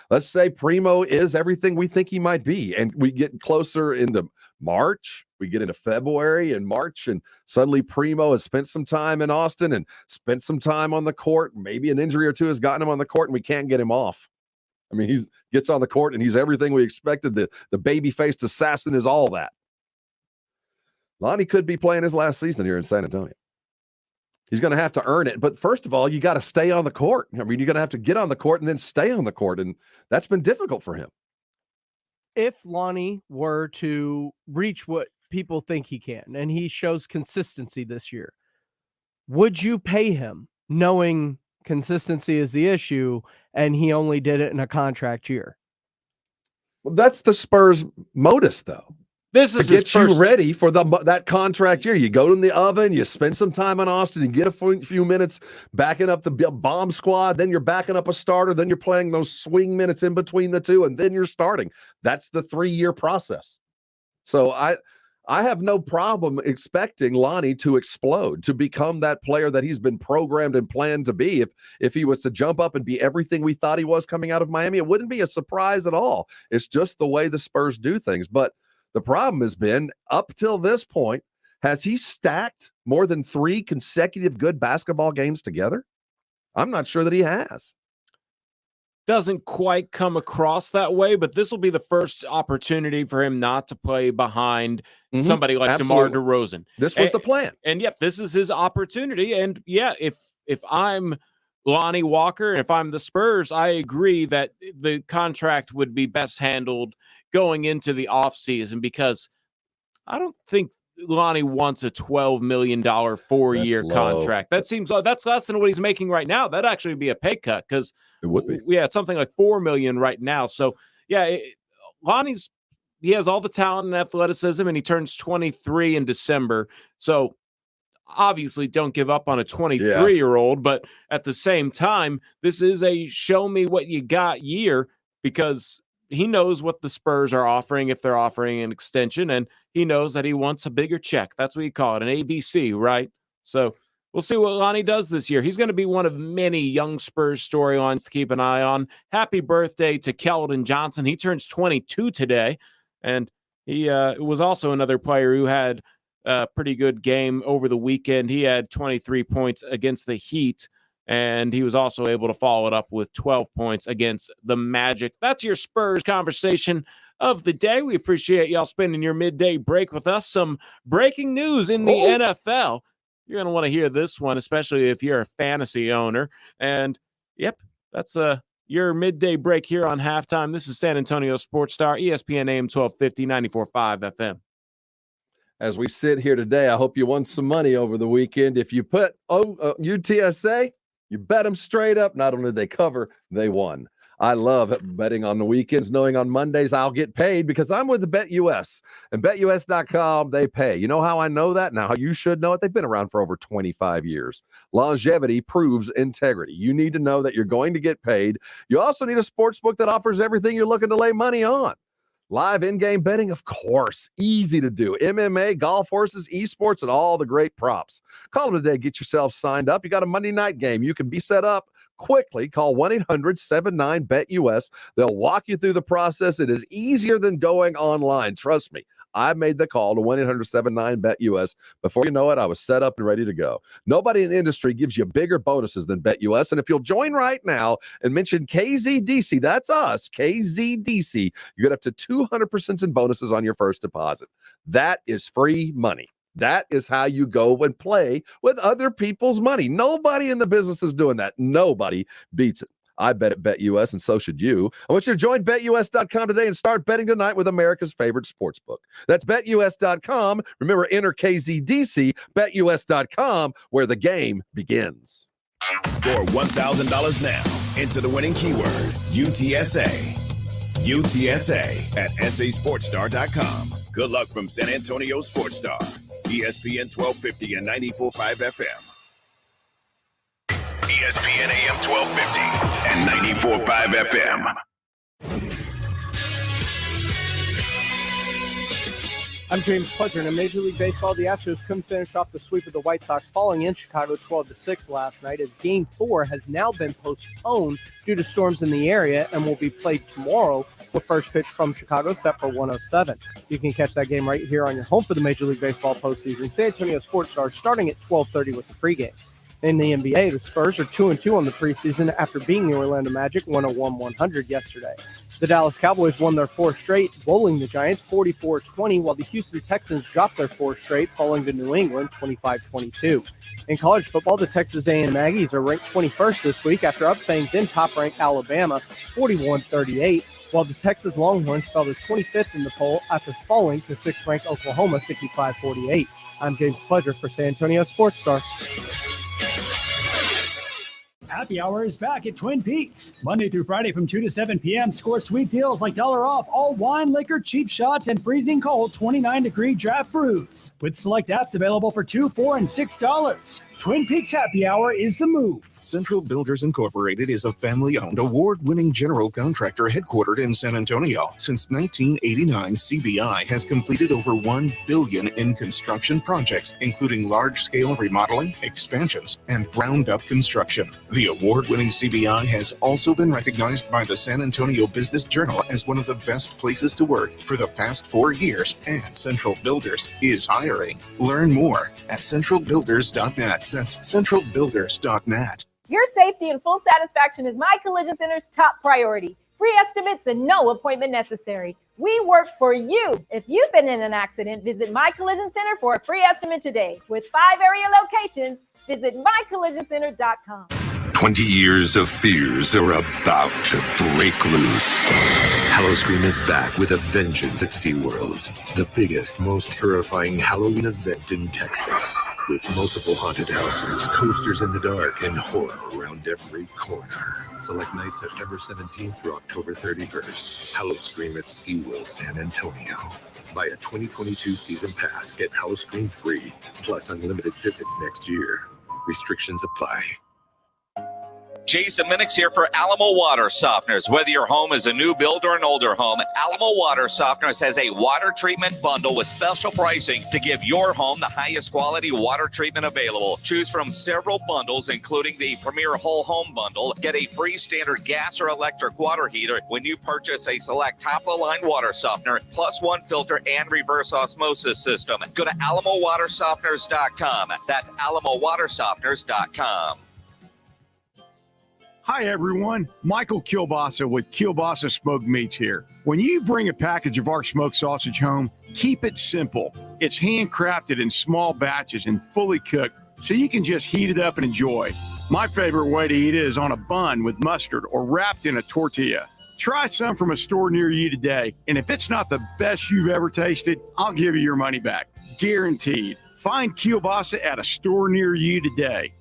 let's say Primo is everything we think he might be, and we get closer into March, we get into February and March, and suddenly Primo has spent some time in Austin and spent some time on the court. Maybe an injury or two has gotten him on the court, and we can't get him off. I mean, he gets on the court and he's everything we expected. The baby-faced assassin is all that. Lonnie could be playing his last season here in San Antonio. He's going to have to earn it. But first of all, you got to stay on the court. I mean, you're going to have to get on the court and then stay on the court. And that's been difficult for him. If Lonnie were to reach what people think he can, and he shows consistency this year, would you pay him knowing consistency is the issue and he only did it in a contract year? Well, that's the Spurs modus, though. This is to get you ready for that contract year. You go in the oven, you spend some time in Austin, you get a few minutes backing up the bomb squad, then you're backing up a starter, then you're playing those swing minutes in between the two, and then you're starting. That's the 3-year process. So I have no problem expecting Lonnie to explode, to become that player that he's been programmed and planned to be. If he was to jump up and be everything we thought he was coming out of Miami, it wouldn't be a surprise at all. It's just the way the Spurs do things. But the problem has been, up till this point, has he stacked more than 3 consecutive good basketball games together? I'm not sure that he has. Doesn't quite come across that way, but this will be the first opportunity for him not to play behind somebody like DeMar DeRozan. This was the plan. And yep, this is his opportunity. And yeah, if I'm Lonnie Walker and if I'm the Spurs, I agree that the contract would be best handled going into the offseason, because I don't think Lonnie wants a $12 million 4-year contract. That seems like that's less than what he's making right now. That'd actually be a pay cut, because it would be. Yeah, it's something like $4 million right now. So yeah, he has all the talent and athleticism, and he turns 23 in December. So obviously don't give up on a 23-year-old, but at the same time, this is a show me what you got year, because he knows what the Spurs are offering if they're offering an extension, and he knows that he wants a bigger check. That's what you call it, an ABC, right? So we'll see what Lonnie does this year. He's going to be one of many young Spurs storylines to keep an eye on. Happy birthday to Kelvin Johnson. He turns 22 today, and he was also another player who had a pretty good game over the weekend. He had 23 points against the Heat, and he was also able to follow it up with 12 points against the Magic. That's your Spurs conversation of the day. We appreciate y'all spending your midday break with us. Some breaking news in the NFL. You're going to want to hear this one, especially if you're a fantasy owner. And, yep, that's your midday break here on Halftime. This is San Antonio Sports Star, ESPN AM 1250, 94.5 FM. As we sit here today, I hope you won some money over the weekend. If you put UTSA, you bet them straight up. Not only did they cover, they won. I love betting on the weekends, knowing on Mondays I'll get paid because I'm with the BetUS. And BetUS.com, they pay. You know how I know that? Now, you should know it. They've been around for over 25 years. Longevity proves integrity. You need to know that you're going to get paid. You also need a sports book that offers everything you're looking to lay money on. Live in-game betting, of course, easy to do. MMA, golf horses, esports, and all the great props. Call them today. Get yourself signed up. You got a Monday night game. You can be set up. quickly. Call 1-800-79-BET-US. They'll walk you through the process. It is easier than going online. Trust me. I made the call to 1-800-79-BET-US. Before you know it, I was set up and ready to go. Nobody in the industry gives you bigger bonuses than BetUS. And if you'll join right now and mention KZDC, that's us, KZDC, you get up to 200% in bonuses on your first deposit. That is free money. That is how you go and play with other people's money. Nobody in the business is doing that. Nobody beats it. I bet at BetUS, and so should you. I want you to join BetUS.com today and start betting tonight with America's favorite sports book. That's BetUS.com. Remember, enter KZDC, BetUS.com, where the game begins. Score $1,000 now. Enter the winning keyword, UTSA. UTSA at SASportsStar.com. Good luck from San Antonio Sports Star, ESPN 1250 and 94.5 FM. ESPN AM 1250 and 94.5 FM. I'm James Pledger, and in Major League Baseball, the Astros couldn't finish off the sweep of the White Sox, falling in Chicago 12-6 last night, as Game 4 has now been postponed due to storms in the area and will be played tomorrow with first pitch from Chicago set for 1:07. You can catch that game right here on your home for the Major League Baseball postseason. San Antonio Sports Star starting at 12:30 with the pregame. In the NBA, the Spurs are 2-2 on the preseason after beating the Orlando Magic 101-100 yesterday. The Dallas Cowboys won their fourth straight, bowling the Giants 44-20, while the Houston Texans dropped their fourth straight, falling to New England 25-22. In college football, the Texas A&M Aggies are ranked 21st this week after upsetting then top-ranked Alabama 41-38, while the Texas Longhorns fell to 25th in the poll after falling to 6th-ranked Oklahoma 55-48. I'm James Pledger for San Antonio Sports Star. Happy Hour is back at Twin Peaks. Monday through Friday from 2 to 7 p.m. Score sweet deals like $1 off all wine, liquor, cheap shots, and freezing cold 29-degree draft brews. With select apps available for $2, $4, and $6. Twin Peaks Happy Hour is the move. Central Builders Incorporated is a family-owned, award-winning general contractor headquartered in San Antonio. Since 1989, CBI has completed over $1 billion in construction projects, including large-scale remodeling, expansions, and ground-up construction. The award-winning CBI has also been recognized by the San Antonio Business Journal as one of the best places to work for the past 4 years, and Central Builders is hiring. Learn more at centralbuilders.net. That's centralbuilders.net. Your safety and full satisfaction is My Collision Center's top priority. Free estimates and no appointment necessary. We work for you. If you've been in an accident, visit My Collision Center for a free estimate today. With 5 area locations, visit mycollisioncenter.com. 20 years of fears are about to break loose. Hallowscream is back with a vengeance at SeaWorld. The biggest, most terrifying Halloween event in Texas. With multiple haunted houses, coasters in the dark, and horror around every corner. Select nights September 17th through October 31st. Hallowscream at SeaWorld San Antonio. Buy a 2022 season pass, get Hallowscream free, plus unlimited visits next year. Restrictions apply. Jason Minix here for Alamo Water Softeners. Whether your home is a new build or an older home, Alamo Water Softeners has a water treatment bundle with special pricing to give your home the highest quality water treatment available. Choose from several bundles, including the Premier Whole Home Bundle. Get a free standard gas or electric water heater when you purchase a select top-of-the-line water softener, plus 1 filter and reverse osmosis system. Go to AlamoWaterSofteners.com. That's AlamoWaterSofteners.com. Hi, everyone. Michael Kielbasa with Kielbasa Smoked Meats here. When you bring a package of our smoked sausage home, keep it simple. It's handcrafted in small batches and fully cooked, so you can just heat it up and enjoy. My favorite way to eat it is on a bun with mustard or wrapped in a tortilla. Try some from a store near you today, and if it's not the best you've ever tasted, I'll give you your money back. Guaranteed. Find Kielbasa at a store near you today.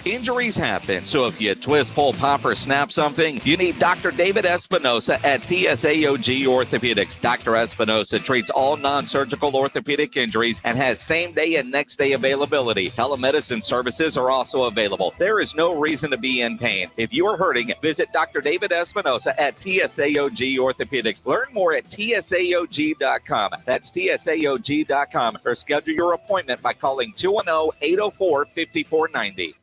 Injuries happen, so if you twist, pull, pop, or snap something, you need Dr. David Espinosa at TSAOG Orthopedics. Dr. Espinosa treats all non-surgical orthopedic injuries and has same-day and next-day availability. Telemedicine services are also available. There is no reason to be in pain. If you are hurting, visit Dr. David Espinosa at TSAOG Orthopedics. Learn more at TSAOG.com. That's TSAOG.com, or schedule your appointment by calling 210-804-5490.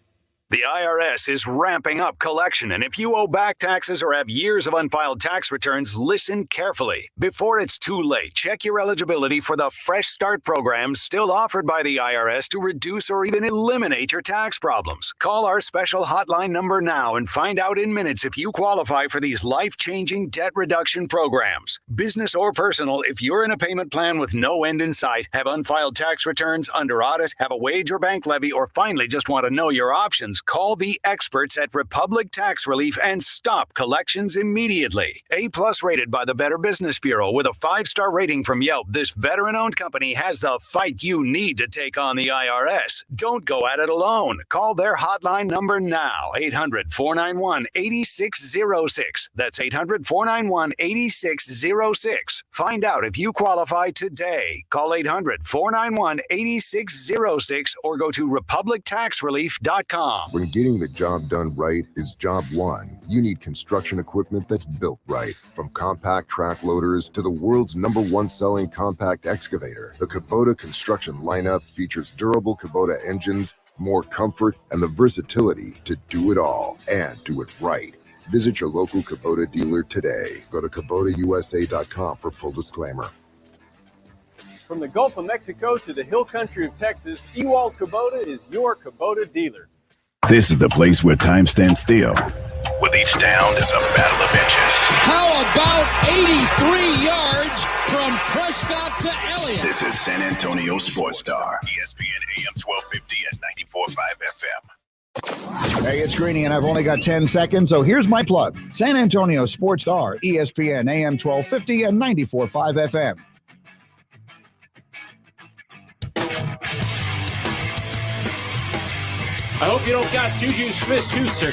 The IRS is ramping up collection, and if you owe back taxes or have years of unfiled tax returns, listen carefully. Before it's too late, check your eligibility for the Fresh Start program still offered by the IRS to reduce or even eliminate your tax problems. Call our special hotline number now and find out in minutes if you qualify for these life-changing debt reduction programs. Business or personal, if you're in a payment plan with no end in sight, have unfiled tax returns, under audit, have a wage or bank levy, or finally just want to know your options, call the experts at Republic Tax Relief and stop collections immediately. A+ rated by the Better Business Bureau with a 5-star rating from Yelp, this veteran-owned company has the fight you need to take on the IRS. Don't go at it alone. Call their hotline number now, 800-491-8606. That's 800-491-8606. Find out if you qualify today. Call 800-491-8606 or go to republictaxrelief.com. When getting the job done right is job one, you need construction equipment that's built right. From compact track loaders to the world's #1 selling compact excavator, the Kubota construction lineup features durable Kubota engines, more comfort, and the versatility to do it all and do it right. Visit your local Kubota dealer today. Go to KubotaUSA.com for full disclaimer. From the Gulf of Mexico to the hill country of Texas, Ewald Kubota is your Kubota dealer. This is the place where time stands still. With each down is a battle of inches. How about 83 yards from Prescott to Elliott? This is San Antonio Sports Star, ESPN AM 1250 and 94.5 FM. Hey, it's Greeny, and I've only got 10 seconds, so here's my plug. San Antonio Sports Star, ESPN AM 1250 and 94.5 FM. I hope you don't got Juju Smith-Schuster.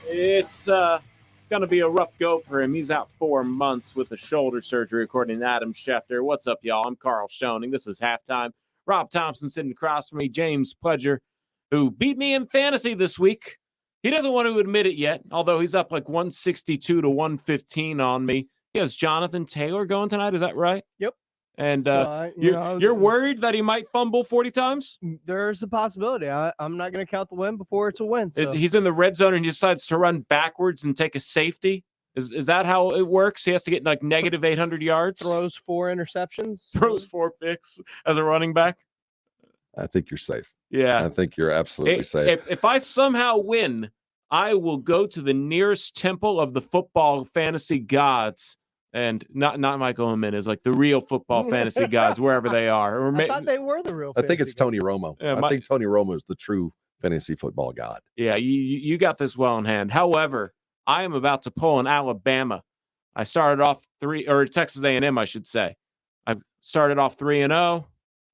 It's going to be a rough go for him. He's out 4 months with a shoulder surgery, according to Adam Schefter. What's up, y'all? I'm Carl Schoening. This is Halftime. Rob Thompson sitting across from me. James Pledger, who beat me in fantasy this week. He doesn't want to admit it yet, although he's up like 162 to 115 on me. He has Jonathan Taylor going tonight. Is that right? Yep. And you're worried that he might fumble 40 times? There's a possibility. I'm not going to count the win before it's a win. So. He's in the red zone and he decides to run backwards and take a safety. Is that how it works? He has to get like negative 800 yards? Throws 4 interceptions? Throws 4 picks as a running back? I think you're safe. Yeah. I think you're absolutely safe. If I somehow win, I will go to the nearest temple of the football fantasy gods. And not Michael Jimenez, like the real football fantasy gods, wherever they are. I thought they were the real. I think it's Tony Romo. Yeah, I think Tony Romo is the true fantasy football god. Yeah, you got this well in hand. However, I am about to pull an Alabama. I started off Texas A&M, I should say. I started off 3-0.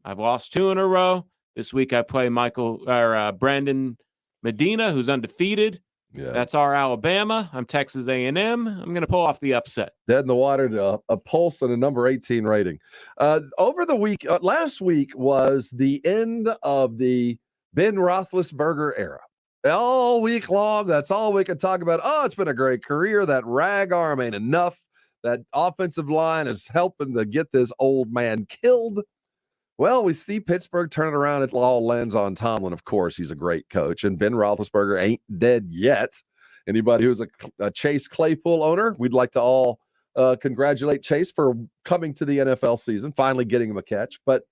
I've lost 2 in a row. This week I play Brandon Medina, who's undefeated. Yeah, that's our Alabama. I'm Texas A&M. I'm going to pull off the upset. Dead in the water to a pulse and a number 18 rating. Over the week, last week was the end of the Ben Roethlisberger era. All week long, that's all we can talk about. Oh, it's been a great career. That rag arm ain't enough. That offensive line is helping to get this old man killed. Well, we see Pittsburgh turning around. It all lands on Tomlin, of course. He's a great coach. And Ben Roethlisberger ain't dead yet. Anybody who's a Chase Claypool owner, we'd like to all congratulate Chase for coming to the NFL season, finally getting him a catch. But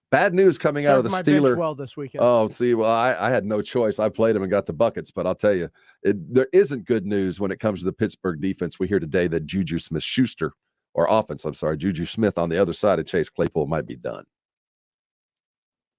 bad news coming out of the Steelers. Well this weekend. Oh, see, well, I had no choice. I played him and got the buckets. But I'll tell you, there isn't good news when it comes to the Pittsburgh defense. We hear today that Juju Smith-Schuster, or offense, I'm sorry, Juju Smith on the other side of Chase Claypool might be done.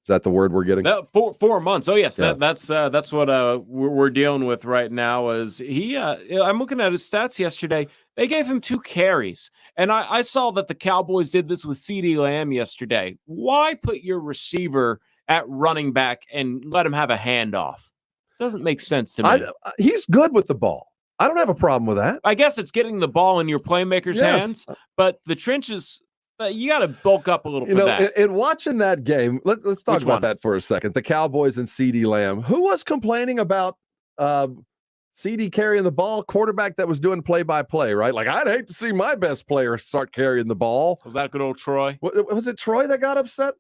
Is that the word we're getting? No, 4 months. Oh yes, yeah. That's what we're dealing with right now. Is he? I'm looking at his stats yesterday. They gave him 2 carries, and I saw that the Cowboys did this with CeeDee Lamb yesterday. Why put your receiver at running back and let him have a handoff? Doesn't make sense to me. He's good with the ball. I don't have a problem with that. I guess it's getting the ball in your playmaker's hands, but the trenches. You got to bulk up a little for that. In watching that game, let's talk about that for a second. The Cowboys and CeeDee Lamb. Who was complaining about CeeDee carrying the ball? Quarterback that was doing play-by-play, right? Like, I'd hate to see my best player start carrying the ball. Was that good old Troy? Was it Troy that got upset?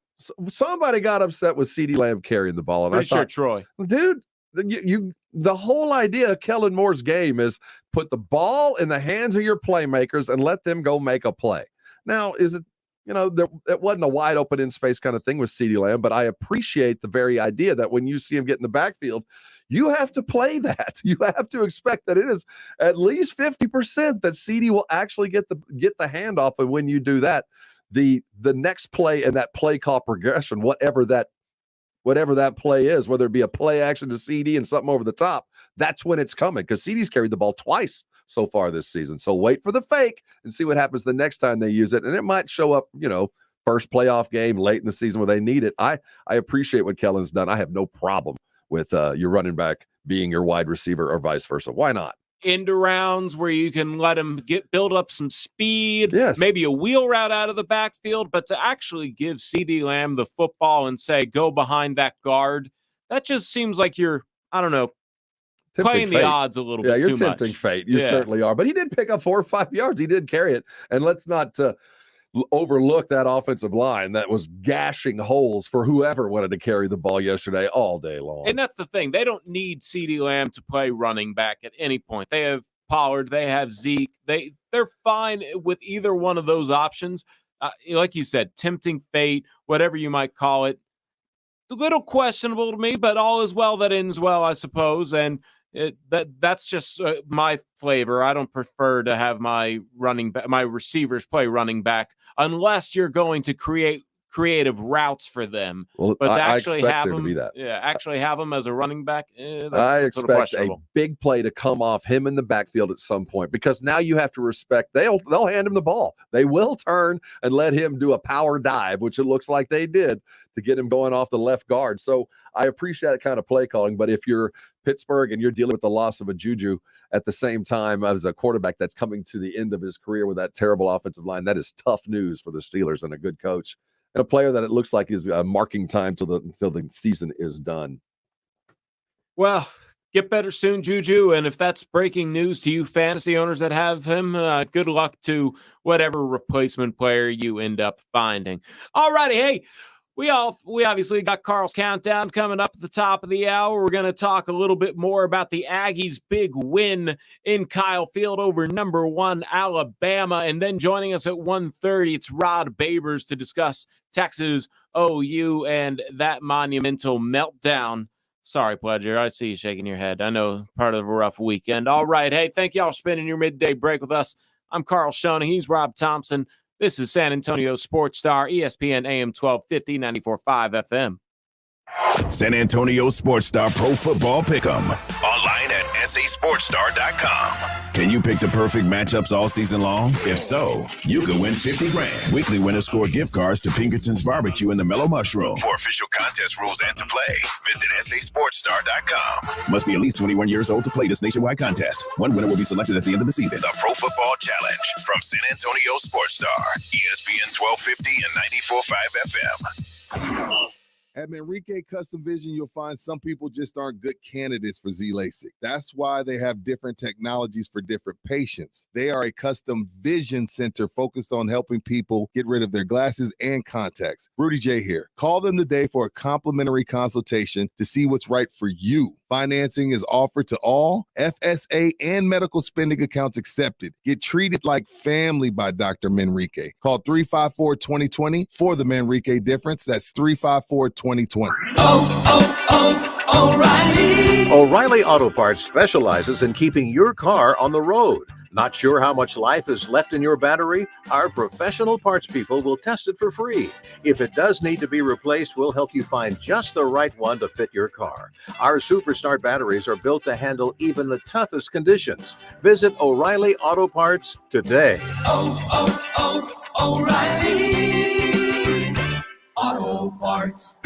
Somebody got upset with CeeDee Lamb carrying the ball, and Pretty I thought, sure Troy. dude, the whole idea of Kellen Moore's game is put the ball in the hands of your playmakers and let them go make a play. Now, is it, it wasn't a wide open in space kind of thing with CeeDee Lamb, but I appreciate the very idea that when you see him get in the backfield, you have to play that. You have to expect that it is at least 50% that CeeDee will actually get the handoff. And when you do that, the next play and that play call progression, whatever that play is, whether it be a play action to CeeDee and something over the top, that's when it's coming, because CeeDee's carried the ball twice so far this season. So wait for the fake and see what happens the next time they use it. And it might show up, first playoff game late in the season where they need it. I appreciate what Kellen's done. I have no problem with your running back being your wide receiver or vice versa. Why not? End arounds where you can let him build up some speed, yes, maybe a wheel route out of the backfield, but to actually give CeeDee Lamb the football and say, go behind that guard, that just seems like you're, I don't know, playing the odds a little bit too much. Yeah, you're tempting fate. You certainly are. But he did pick up 4 or 5 yards. He did carry it. And let's not overlook that offensive line that was gashing holes for whoever wanted to carry the ball yesterday all day long. And that's the thing. They don't need CeeDee Lamb to play running back at any point. They have Pollard. They have Zeke. They're fine with either one of those options. Like you said, tempting fate, whatever you might call it. A little questionable to me, but all is well that ends well, I suppose. And that's just my flavor. I don't prefer to have my receivers play running back unless you're going to create creative routes for them. Well, but to I actually expect have there to them, be that. actually have them as a running back, that's I sort of expect a questionable. big play to come off him in the backfield at some point, because now you have to respect they'll hand him the ball. They will turn and let him do a power dive, which it looks like they did to get him going off the left guard. So I appreciate that kind of play calling. But if you're Pittsburgh and you're dealing with the loss of a Juju at the same time as a quarterback that's coming to the end of his career with that terrible offensive line, that is tough news for the Steelers and a good coach. And a player that it looks like is marking time till the season is done. Well, get better soon, Juju. And if that's breaking news to you fantasy owners that have him, good luck to whatever replacement player you end up finding. All righty. Hey, we obviously got Carl's Countdown coming up at the top of the hour. We're going to talk a little bit more about the Aggies' big win in Kyle Field over number 1 Alabama. And then joining us at 1:30, it's Rod Babers to discuss Texas OU and that monumental meltdown. Sorry, Pledger. I see you shaking your head. I know, part of a rough weekend. All right. Hey, thank y'all for spending your midday break with us. I'm Carl Shoney. He's Rob Thompson. This is San Antonio Sports Star, ESPN AM 1250, 94.5 FM. San Antonio Sports Star Pro Football Pick'em. Online at sasportsstar.com. Can you pick the perfect matchups all season long? If so, you could win $50,000. Weekly winners score gift cards to Pinkerton's Barbecue and the Mellow Mushroom. For official contest rules and to play, visit sasportsstar.com. Must be at least 21 years old to play this nationwide contest. One winner will be selected at the end of the season. The Pro Football Challenge from San Antonio Sports Star, ESPN 1250 and 94.5 FM. At Manrique Custom Vision, you'll find some people just aren't good candidates for Z-LASIK. That's why they have different technologies for different patients. They are a custom vision center focused on helping people get rid of their glasses and contacts. Rudy J here. Call them today for a complimentary consultation to see what's right for you. Financing is offered to all FSA and medical spending accounts accepted. Get treated like family by Dr. Manrique. Call 354-2020 for the Manrique difference. That's 354-2020. O'Reilly. O'Reilly Auto Parts specializes in keeping your car on the road. Not sure how much life is left in your battery? Our professional parts people will test it for free. If it does need to be replaced, we'll help you find just the right one to fit your car. Our Superstart batteries are built to handle even the toughest conditions. Visit O'Reilly Auto Parts today. O'Reilly Auto Parts.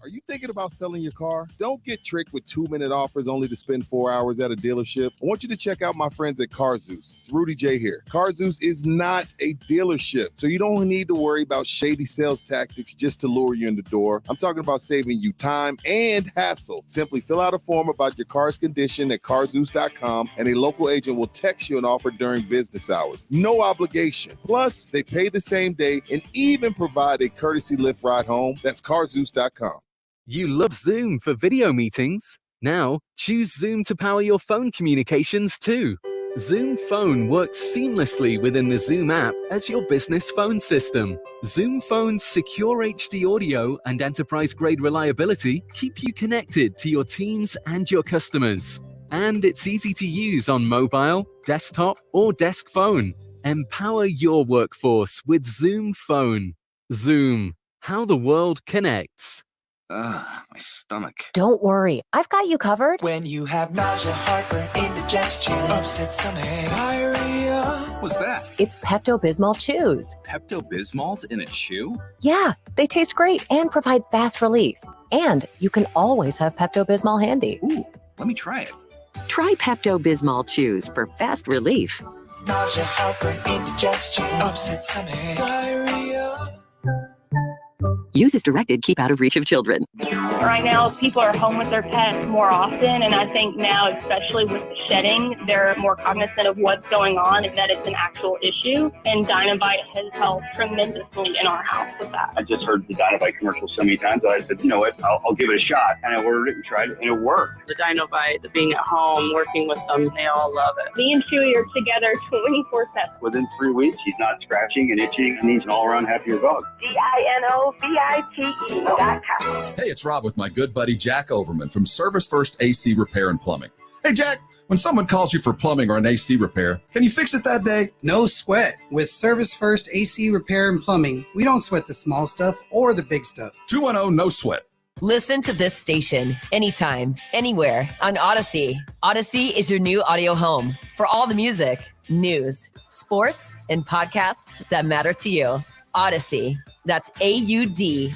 Are you thinking about selling your car? Don't get tricked with 2-minute offers only to spend 4 hours at a dealership. I want you to check out my friends at Car Zeus. It's Rudy J here. Car Zeus is not a dealership, so you don't need to worry about shady sales tactics just to lure you in the door. I'm talking about saving you time and hassle. Simply fill out a form about your car's condition at carzeus.com, and a local agent will text you an offer during business hours. No obligation. Plus, they pay the same day and even provide a courtesy Lyft ride home. That's carzeus.com. You love Zoom for video meetings? Now, choose Zoom to power your phone communications too. Zoom Phone works seamlessly within the Zoom app as your business phone system. Zoom Phone's secure HD audio and enterprise-grade reliability keep you connected to your teams and your customers. And it's easy to use on mobile, desktop, or desk phone. Empower your workforce with Zoom Phone. Zoom, how the world connects. Ugh, my stomach. Don't worry, I've got you covered. When you have nausea, heartburn, indigestion, upset stomach, diarrhea. What's that? It's Pepto-Bismol Chews. Pepto-Bismol's in a chew? Yeah, they taste great and provide fast relief. And you can always have Pepto-Bismol handy. Ooh, let me try it. Try Pepto-Bismol Chews for fast relief. Nausea, heartburn, indigestion, upset stomach, diarrhea. Use as directed. Keep out of reach of children. Right now, people are home with their pets more often, and I think now, especially with the shedding, they're more cognizant of what's going on and that it's an actual issue. And Dynavite has helped tremendously in our house with that. I just heard the Dynavite commercial so many times, I said, you know what, I'll give it a shot. And I ordered it and tried it, and it worked. The Dynavite, being at home, working with them, they all love it. Me and Chewy are together 24/7. Within 3 weeks, he's not scratching and itching, and he's an all-around happier dog. DINOVITE.com. Hey, it's Rob with my good buddy Jack Overman from Service First AC Repair and Plumbing. Hey, Jack, when someone calls you for plumbing or an AC repair, can you fix it that day? No sweat. With Service First AC Repair and Plumbing, we don't sweat the small stuff or the big stuff. 210 no sweat. Listen to this station anytime, anywhere on Odyssey. Odyssey is your new audio home for all the music, news, sports, and podcasts that matter to you. Odyssey. That's AUDACY.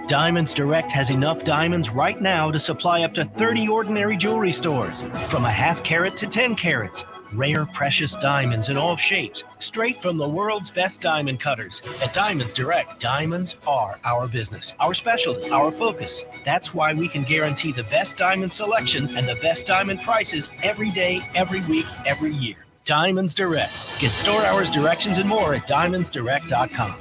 Diamonds Direct has enough diamonds right now to supply up to 30 ordinary jewelry stores, from a half carat to 10 carats. Rare, precious diamonds in all shapes, straight from the world's best diamond cutters. At Diamonds Direct, diamonds are our business, our specialty, our focus. That's why we can guarantee the best diamond selection and the best diamond prices every day, every week, every year. Diamonds Direct. Get store hours, directions, and more at diamondsdirect.com.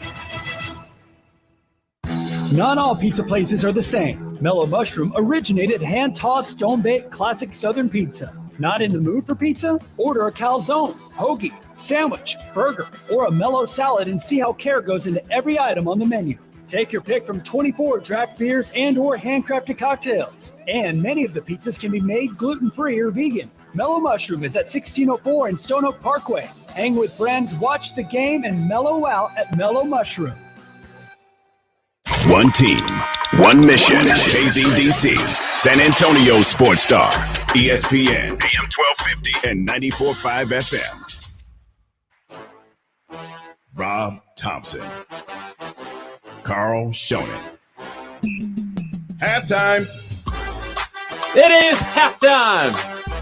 Not all pizza places are the same. Mellow Mushroom originated hand-tossed, stone-baked classic Southern pizza. Not in the mood for pizza? Order a calzone, hoagie, sandwich, burger, or a mellow salad and see how care goes into every item on the menu. Take your pick from 24 draft beers and or handcrafted cocktails. And many of the pizzas can be made gluten-free or vegan. Mellow Mushroom is at 1604 in Stone Oak Parkway. Hang with friends, watch the game, and mellow out at Mellow Mushroom. One team, one mission. KZDC, San Antonio Sports Star, ESPN, AM 1250 and 94.5 FM. Rob Thompson, Carl Schoening. Halftime. It is halftime.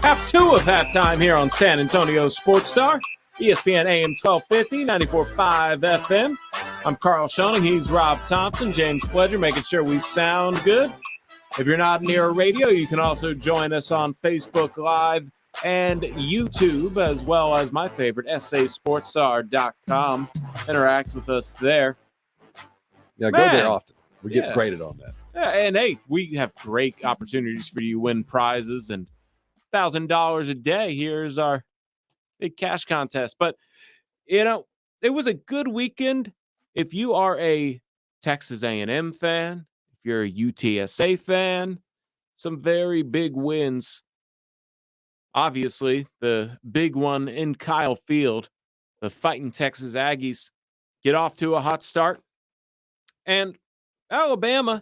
Half two of halftime here on San Antonio Sports Star, ESPN AM 1250, 94.5 FM. I'm Carl Schoening. He's Rob Thompson. James Pledger, making sure we sound good. If you're not near a radio, you can also join us on Facebook Live and YouTube, as well as my favorite, sasportstar.com. Interact with us there. Yeah, go there often. We get graded on that. Yeah, and hey, we have great opportunities for you to win prizes and $1,000 a day. Here's our big cash contest. But, you know, it was a good weekend. If you are a Texas A&M fan, if you're a UTSA fan, some very big wins. Obviously, the big one in Kyle Field, the Fighting Texas Aggies get off to a hot start. And Alabama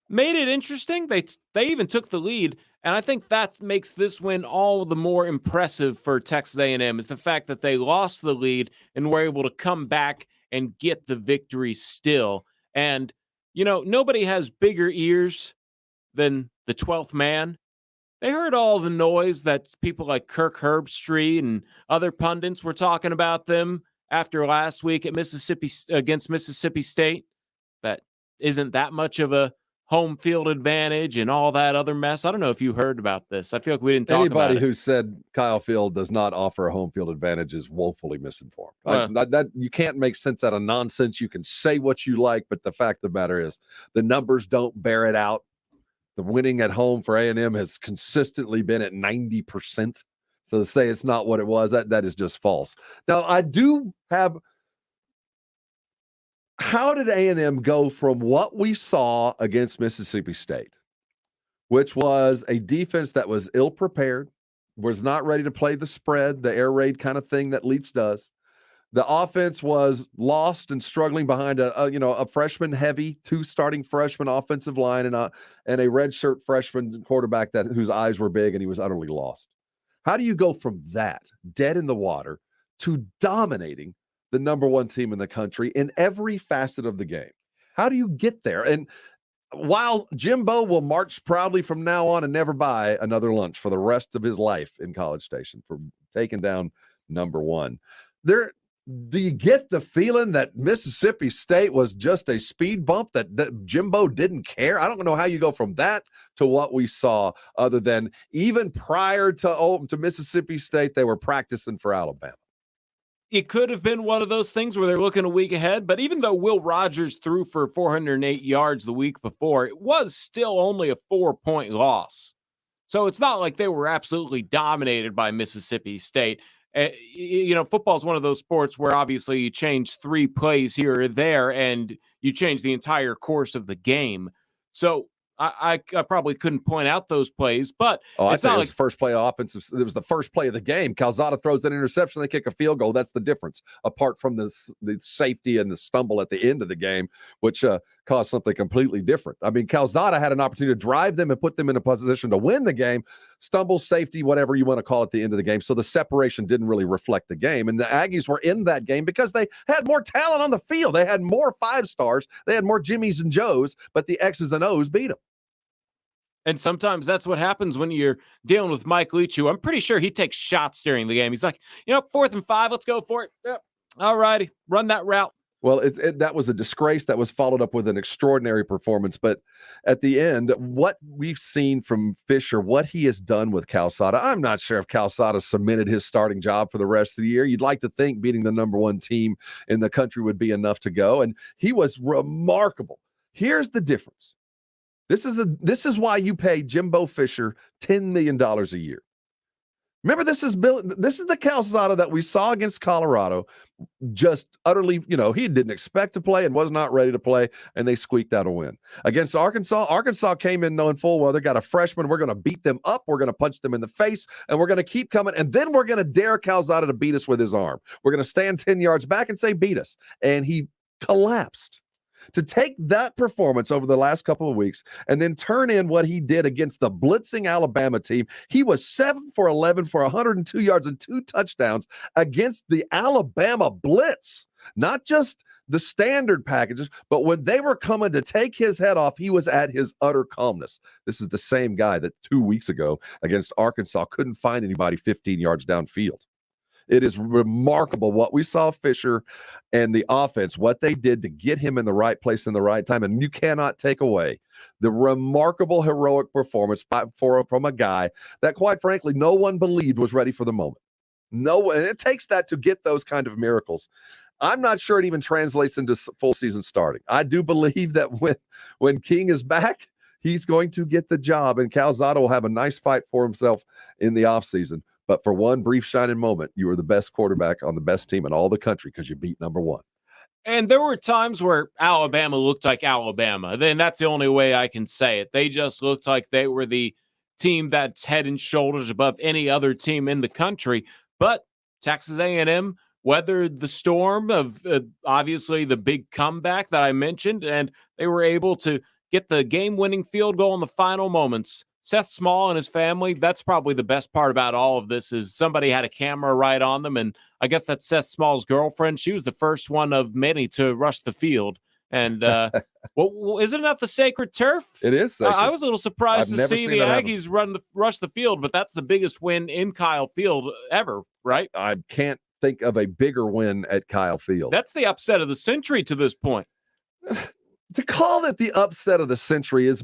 made it interesting. They even took the lead, and I think that makes this win all the more impressive for Texas A&M is the fact that they lost the lead and were able to come back and get the victory still. And, nobody has bigger ears than the 12th man. They heard all the noise that people like Kirk Herbstreit and other pundits were talking about them after last week at against Mississippi State. That isn't that much of a home field advantage and all that other mess. I don't know if you heard about this. I feel like we didn't talk about it. Anybody who said Kyle Field does not offer a home field advantage is woefully misinformed. That you can't make sense out of nonsense. You can say what you like, but the fact of the matter is the numbers don't bear it out. The winning at home for A&M has consistently been at 90%. So to say it's not what it was, that is just false. Now, I do have – how did A&M go from what we saw against Mississippi State, which was a defense that was ill-prepared, was not ready to play the spread, the air raid kind of thing that Leach does. The offense was lost and struggling behind a freshman-heavy, 2 starting freshman offensive line and a redshirt freshman quarterback whose eyes were big, and he was utterly lost. How do you go from that, dead in the water, to dominating the number 1 team in the country in every facet of the game? How do you get there? And while Jimbo will march proudly from now on and never buy another lunch for the rest of his life in College Station for taking down number 1, do you get the feeling that Mississippi State was just a speed bump, that Jimbo didn't care? I don't know how you go from that to what we saw, other than even prior to Mississippi State, they were practicing for Alabama. It could have been one of those things where they're looking a week ahead, but even though Will Rogers threw for 408 yards the week before, it was still only a 4-point loss. So it's not like they were absolutely dominated by Mississippi State. Football is one of those sports where obviously you change 3 plays here or there and you change the entire course of the game. So I probably couldn't point out those plays, but it's not like the first play of offensive. It was the first play of the game. Calzada throws that interception, they kick a field goal. That's the difference, apart from the safety and the stumble at the end of the game, which caused something completely different. I mean, Calzada had an opportunity to drive them and put them in a position to win the game. Stumble, safety, whatever you want to call it, at the end of the game. So the separation didn't really reflect the game. And the Aggies were in that game because they had more talent on the field. They had more 5-stars. They had more Jimmies and Joes, but the X's and O's beat them. And sometimes that's what happens when you're dealing with Mike Leach, who I'm pretty sure he takes shots during the game. He's like, 4th and 5, let's go for it. Yep. All righty, run that route. Well, that was a disgrace that was followed up with an extraordinary performance. But at the end, what we've seen from Fisher, what he has done with Calzada, I'm not sure if Calzada cemented his starting job for the rest of the year. You'd like to think beating the number 1 team in the country would be enough to go. And he was remarkable. Here's the difference. This is why you pay Jimbo Fisher $10 million a year. Remember, this is the Calzada that we saw against Colorado, just utterly, he didn't expect to play and was not ready to play, and they squeaked out a win. Against Arkansas came in knowing full well they got a freshman. We're going to beat them up. We're going to punch them in the face, and we're going to keep coming, and then we're going to dare Calzada to beat us with his arm. We're going to stand 10 yards back and say, beat us. And he collapsed. To take that performance over the last couple of weeks and then turn in what he did against the blitzing Alabama team, he was 7 for 11 for 102 yards and 2 touchdowns against the Alabama blitz. Not just the standard packages, but when they were coming to take his head off, he was at his utter calmness. This is the same guy that 2 weeks ago against Arkansas couldn't find anybody 15 yards downfield. It is remarkable what we saw Fisher and the offense, what they did to get him in the right place in the right time. And you cannot take away the remarkable heroic performance from a guy that, quite frankly, no one believed was ready for the moment. No one, and it takes that to get those kind of miracles. I'm not sure it even translates into full season starting. I do believe that when King is back, he's going to get the job, and Calzada will have a nice fight for himself in the offseason. But for one brief shining moment, you were the best quarterback on the best team in all the country because you beat number 1. And there were times where Alabama looked like Alabama. Then that's the only way I can say it. They just looked like they were the team that's head and shoulders above any other team in the country. But Texas A&M weathered the storm of obviously the big comeback that I mentioned, and they were able to get the game-winning field goal in the final moments. Seth Small and his family, that's probably the best part about all of this, is somebody had a camera right on them, and I guess that's Seth Small's girlfriend. She was the first one of many to rush the field, And well, isn't that the sacred turf? It is sacred. I was a little surprised I've to never see seen the that happen. Aggies rush the field, but that's the biggest win in Kyle Field ever, right? I can't think of a bigger win at Kyle Field. That's the upset of the century to this point. To call it the upset of the century is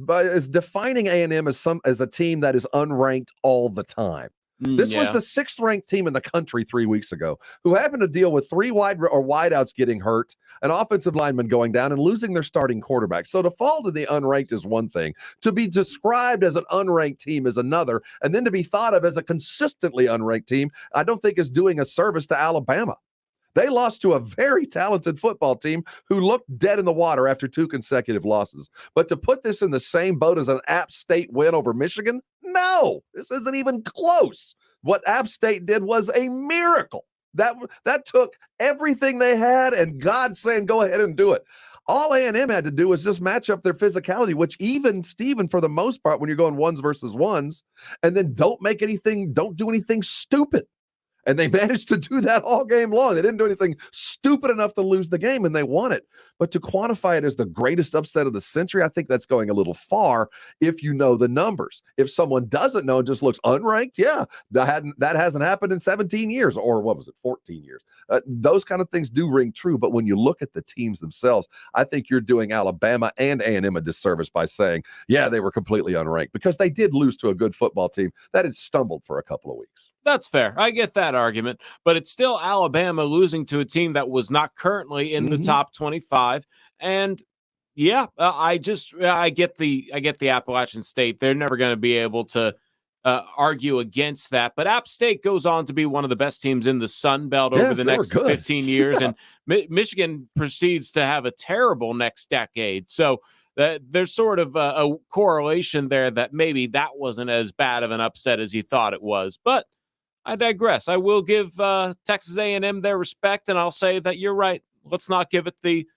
defining A&M as a team that is unranked all the time. This was the 6th ranked team in the country 3 weeks ago, who happened to deal with 3 wideouts getting hurt, an offensive lineman going down, and losing their starting quarterback. So to fall to the unranked is one thing. To be described as an unranked team is another, and then to be thought of as a consistently unranked team, I don't think is doing a service to Alabama. They lost to a very talented football team who looked dead in the water after 2 consecutive losses. But to put this in the same boat as an App State win over Michigan, no, this isn't even close. What App State did was a miracle. That took everything they had and God saying, go ahead and do it. All A&M had to do was just match up their physicality, which even, Stephen, for the most part, when you're going ones versus ones, and then don't do anything stupid. And they managed to do that all game long. They didn't do anything stupid enough to lose the game, and they won it. But to quantify it as the greatest upset of the century, I think that's going a little far if you know the numbers. If someone doesn't know and just looks unranked, yeah, that hasn't happened in 17 years, or what was it, 14 years. Those kind of things do ring true, but when you look at the teams themselves, I think you're doing Alabama and A&M a disservice by saying, yeah, they were completely unranked, because they did lose to a good football team that had stumbled for a couple of weeks. That's fair. I get that argument, but it's still Alabama losing to a team that was not currently in the top 25. And yeah, I get the Appalachian State. They're never going to be able to argue against that. But App State goes on to be one of the best teams in the Sun Belt over the next 15 years. And Michigan proceeds to have a terrible next decade. So there's sort of a correlation there that maybe that wasn't as bad of an upset as you thought it was. But I digress. I will give Texas A&M their respect, and I'll say that you're right. Let's not give it the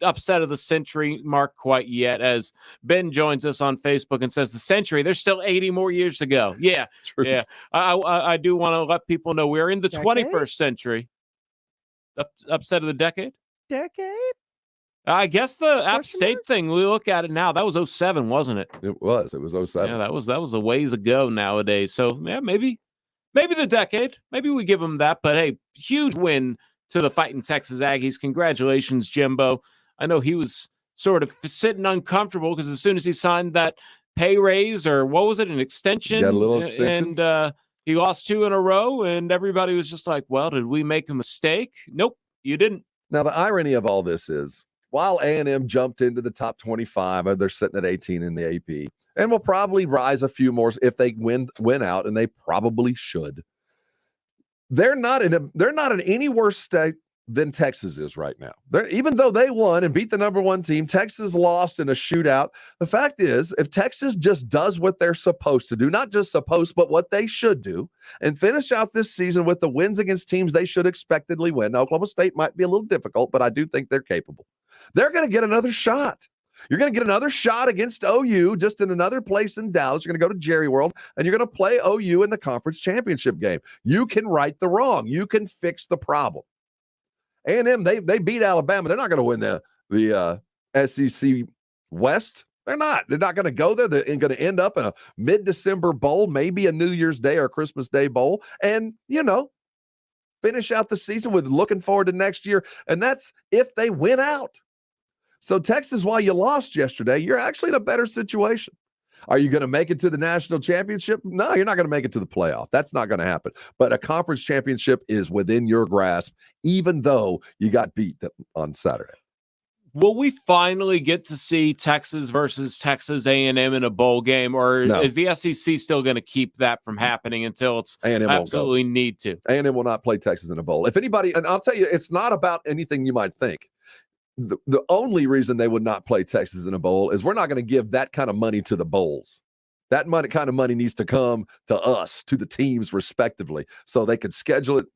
upset of the century mark quite yet, as Ben joins us on Facebook and says the century, there's still 80 more years to go. Yeah, yeah. I do want to let people know we're in the 21st century. Upset of the decade? I guess the App State thing, we look at it now, that was 07, wasn't it? It was 07. Yeah, that was a ways ago nowadays. So yeah, maybe the decade. Maybe we give them that. But hey, huge win to the Fighting Texas Aggies. Congratulations, Jimbo. I know he was sort of sitting uncomfortable because as soon as he signed that pay raise, or what was it, an extension? Got a little extension. And he lost 2 in a row, and everybody was just like, well, did we make a mistake? Nope, you didn't. Now, the irony of all this is, while A&M jumped into the top 25, they're sitting at 18 in the AP, and will probably rise a few more if they win out, and they probably should. They're not in any worse state than Texas is right now. Even though they won and beat the number 1 team, Texas lost in a shootout. The fact is, if Texas just does what they're supposed to do, not just supposed, but what they should do, and finish out this season with the wins against teams they should expectedly win. Now, Oklahoma State might be a little difficult, but I do think they're capable. They're going to get another shot. You're going to get another shot against OU just in another place in Dallas. You're going to go to Jerry World, and you're going to play OU in the conference championship game. You can right the wrong. You can fix the problem. A&M, they beat Alabama. They're not going to win the SEC West. They're not. They're not going to go there. They're going to end up in a mid-December bowl, maybe a New Year's Day or Christmas Day bowl, and, finish out the season with looking forward to next year. And that's if they win out. So Texas, while you lost yesterday, you're actually in a better situation. Are you going to make it to the national championship? No, you're not going to make it to the playoff. That's not going to happen. But a conference championship is within your grasp, even though you got beat on Saturday. Will we finally get to see Texas versus Texas A&M in a bowl game, or is the SEC still going to keep that from happening until it's absolutely need to? A&M will not play Texas in a bowl. If anybody, and I'll tell you, it's not about anything you might think. The only reason they would not play Texas in a bowl is we're not going to give that kind of money to the bowls. That kind of money needs to come to us, to the teams respectively, so they could schedule it,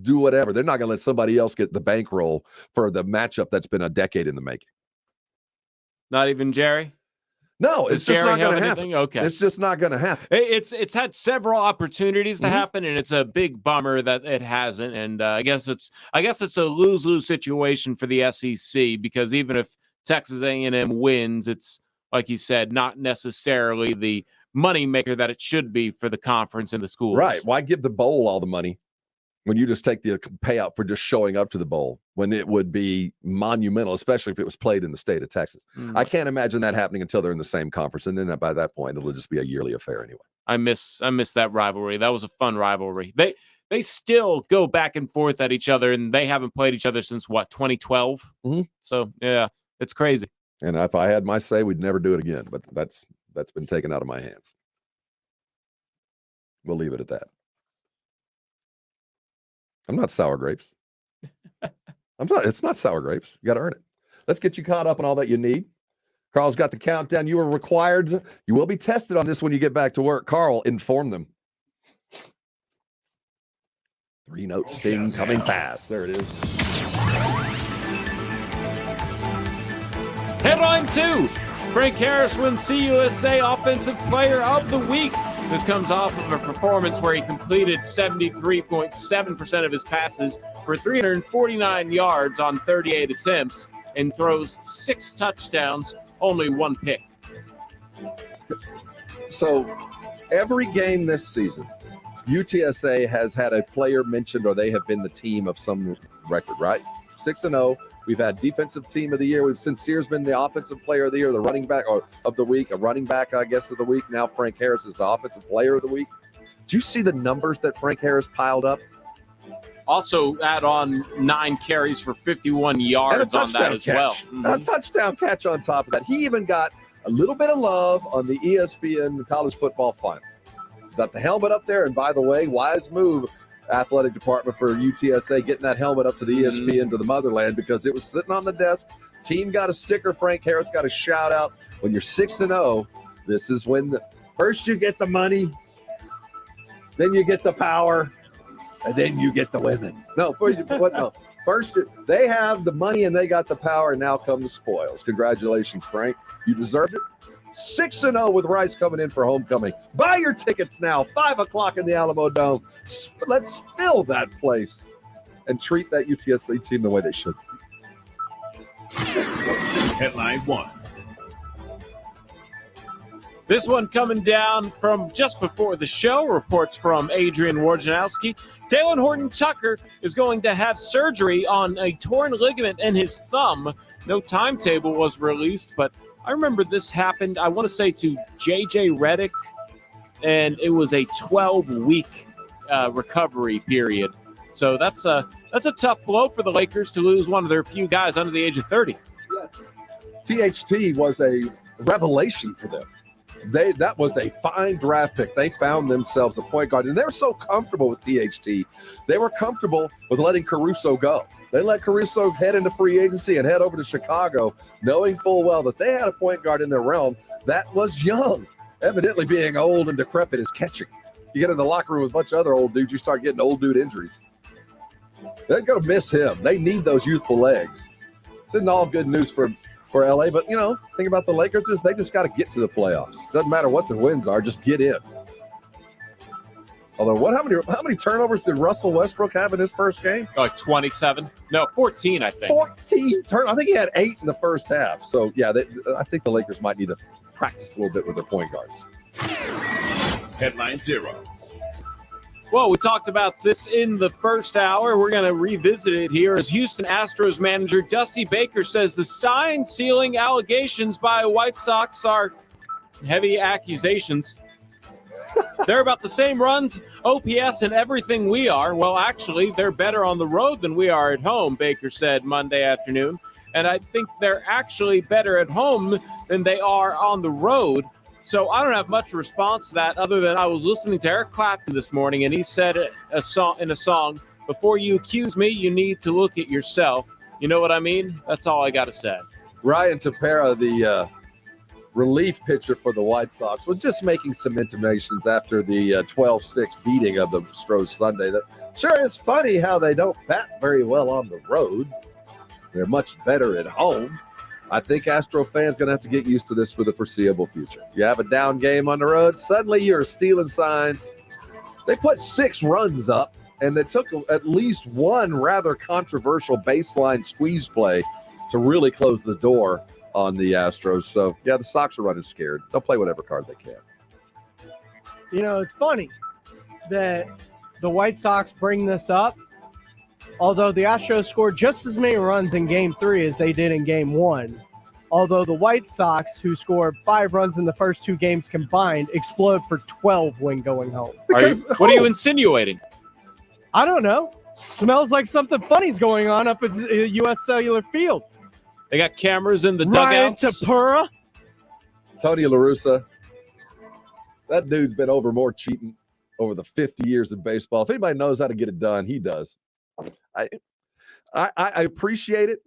do whatever. They're not going to let somebody else get the bankroll for the matchup that's been a decade in the making. Not even Jerry? No, it's just not going to happen. Okay. It's just not going to happen. It's had several opportunities to happen, and it's a big bummer that it hasn't. And I guess it's a lose-lose situation for the SEC, because even if Texas A&M wins, it's, like you said, not necessarily the moneymaker that it should be for the conference and the schools. Right. Why give the bowl all the money when you just take the payout for just showing up to the bowl, when it would be monumental, especially if it was played in the state of Texas? I can't imagine that happening until they're in the same conference. And then by that point, it'll just be a yearly affair anyway. I miss that rivalry. That was a fun rivalry. They still go back and forth at each other, and they haven't played each other since, 2012? So, yeah, it's crazy. And if I had my say, we'd never do it again. But that's been taken out of my hands. We'll leave it at that. I'm not sour grapes. It's not sour grapes. You got to earn it. Let's get you caught up on all that you need. Carl's got the countdown. You are required. You will be tested on this when you get back to work. Carl, inform them. 3-note sting coming fast. There it is. Headline 2. Frank Harris wins CUSA Offensive Player of the Week. This comes off of a performance where he completed 73.7% of his passes for 349 yards on 38 attempts and throws 6 touchdowns, only 1 pick. So every game this season, UTSA has had a player mentioned, or they have been the team of some record, right? 6-0. We've had defensive team of the year. Sincere's been the offensive player of the year, the running back of the week, a running back, I guess, of the week. Now Frank Harris is the offensive player of the week. Do you see the numbers that Frank Harris piled up? Also add on 9 carries for 51 yards on that as well. A touchdown catch on top of that. He even got a little bit of love on the ESPN College Football Final. Got the helmet up there, and by the way, wise move, athletic department for UTSA, getting that helmet up to the ESPN to the motherland, because it was sitting on the desk. Team got a sticker. Frank Harris got a shout out. When you're 6-0, this is when first you get the money, then you get the power, and then you get the women. No, first they have the money and they got the power, and now come the spoils. Congratulations, Frank. You deserved it. 6-0 with Rice coming in for homecoming. Buy your tickets now. 5 o'clock in the Alamo Dome. Let's fill that place and treat that UTSA team the way they should. Headline 1. This one coming down from just before the show. Reports from Adrian Wojnarowski. Taylor Horton-Tucker is going to have surgery on a torn ligament in his thumb. No timetable was released, but I remember this happened, I want to say, to J.J. Redick, and it was a 12-week recovery period. So that's a tough blow for the Lakers to lose one of their few guys under the age of 30. THT was a revelation for them. That was a fine draft pick. They found themselves a point guard, and they were so comfortable with THT. They were comfortable with letting Caruso go. They let Caruso head into free agency and head over to Chicago, knowing full well that they had a point guard in their realm that was young. Evidently being old and decrepit is catching. You get in the locker room with a bunch of other old dudes, you start getting old dude injuries. They're going to miss him. They need those youthful legs. It's not all good news for LA, but, thing about the Lakers is they just got to get to the playoffs. Doesn't matter what the wins are, just get in. Although, how many turnovers did Russell Westbrook have in his first game? Like 27? No, 14, I think. 14 I think he had 8 in the first half. So, yeah, I think the Lakers might need to practice a little bit with their point guards. Headline 0. Well, we talked about this in the first hour. We're going to revisit it here as Houston Astros manager Dusty Baker says the Stein-Sealing allegations by White Sox are heavy accusations. They're about the same runs, OPS, and everything we are. Well, actually, they're better on the road than we are at home, Baker said Monday afternoon. And I think they're actually better at home than they are on the road. So I don't have much response to that other than I was listening to Eric Clapton this morning, and he said in a song, before you accuse me, you need to look at yourself. You know what I mean? That's all I got to say. Ryan Tepera, the relief pitcher for the White Sox, was just making some intimations after the 12-6 beating of the Astros Sunday. That sure is funny how they don't bat very well on the road. They're much better at home. I think Astro fans going to have to get used to this for the foreseeable future. You have a down game on the road, suddenly you're stealing signs. They put 6 runs up, and they took at least one rather controversial baseline squeeze play to really close the door on the Astros. So, yeah, the Sox are running scared. They'll play whatever card they can. You know, it's funny that the White Sox bring this up, although the Astros scored just as many runs in Game 3 as they did in Game 1. Although the White Sox, who scored 5 runs in the first 2 games combined, explode for 12 when going home. What are you insinuating? I don't know. Smells like something funny's going on up at U.S. Cellular Field. They got cameras in the Ryan dugouts. Tepera. Tony La Russa, that dude's been over more cheating over the 50 years of baseball. If anybody knows how to get it done, he does. I appreciate it.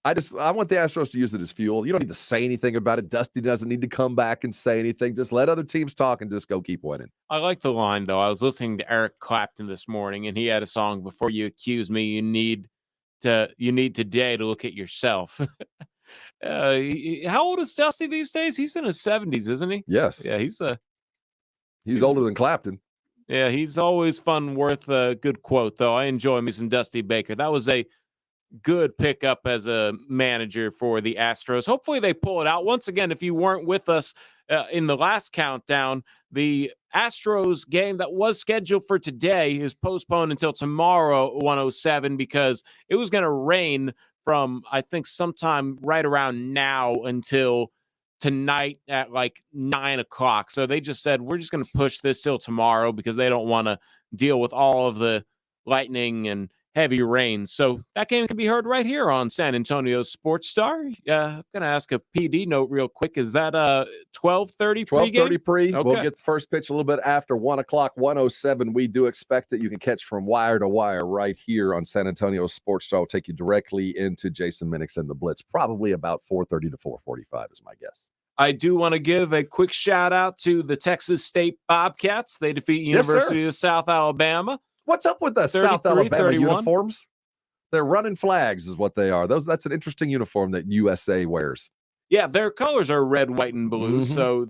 I want the Astros to use it as fuel. You don't need to say anything about it. Dusty doesn't need to come back and say anything. Just let other teams talk and just go keep winning. I like the line, though. I was listening to Eric Clapton this morning, and he had a song, "Before You Accuse Me, You Need Today to Look at Yourself." How old is Dusty these days? He's in his 70s, isn't he? Yes. Yeah, he's older than Clapton. Yeah, he's always fun, worth a good quote, though. I enjoy me some Dusty Baker. That was a good pickup as a manager for the Astros. Hopefully they pull it out. Once again, if you weren't with us in the last countdown, the Astros game that was scheduled for today is postponed until tomorrow, 1:07, because it was going to rain from, I think, sometime right around now until tonight at like 9 o'clock. So they just said, we're just going to push this till tomorrow because they don't want to deal with all of the lightning and heavy rain. So that game can be heard right here on San Antonio Sports Star. I'm going to ask a PD note real quick. Is that 12:30 pregame? 12:30 pre. Okay. We'll get the first pitch a little bit after 1 o'clock, 1:07. We do expect that you can catch from wire to wire right here on San Antonio Sports Star. We'll take you directly into Jason Minnick's and the Blitz, probably about 4:30 to 4:45 is my guess. I do want to give a quick shout out to the Texas State Bobcats. They defeat University of South Alabama. What's up with the South Alabama uniforms? They're running flags is what they are. That's an interesting uniform that USA wears. Yeah, their colors are red, white, and blue. Mm-hmm. So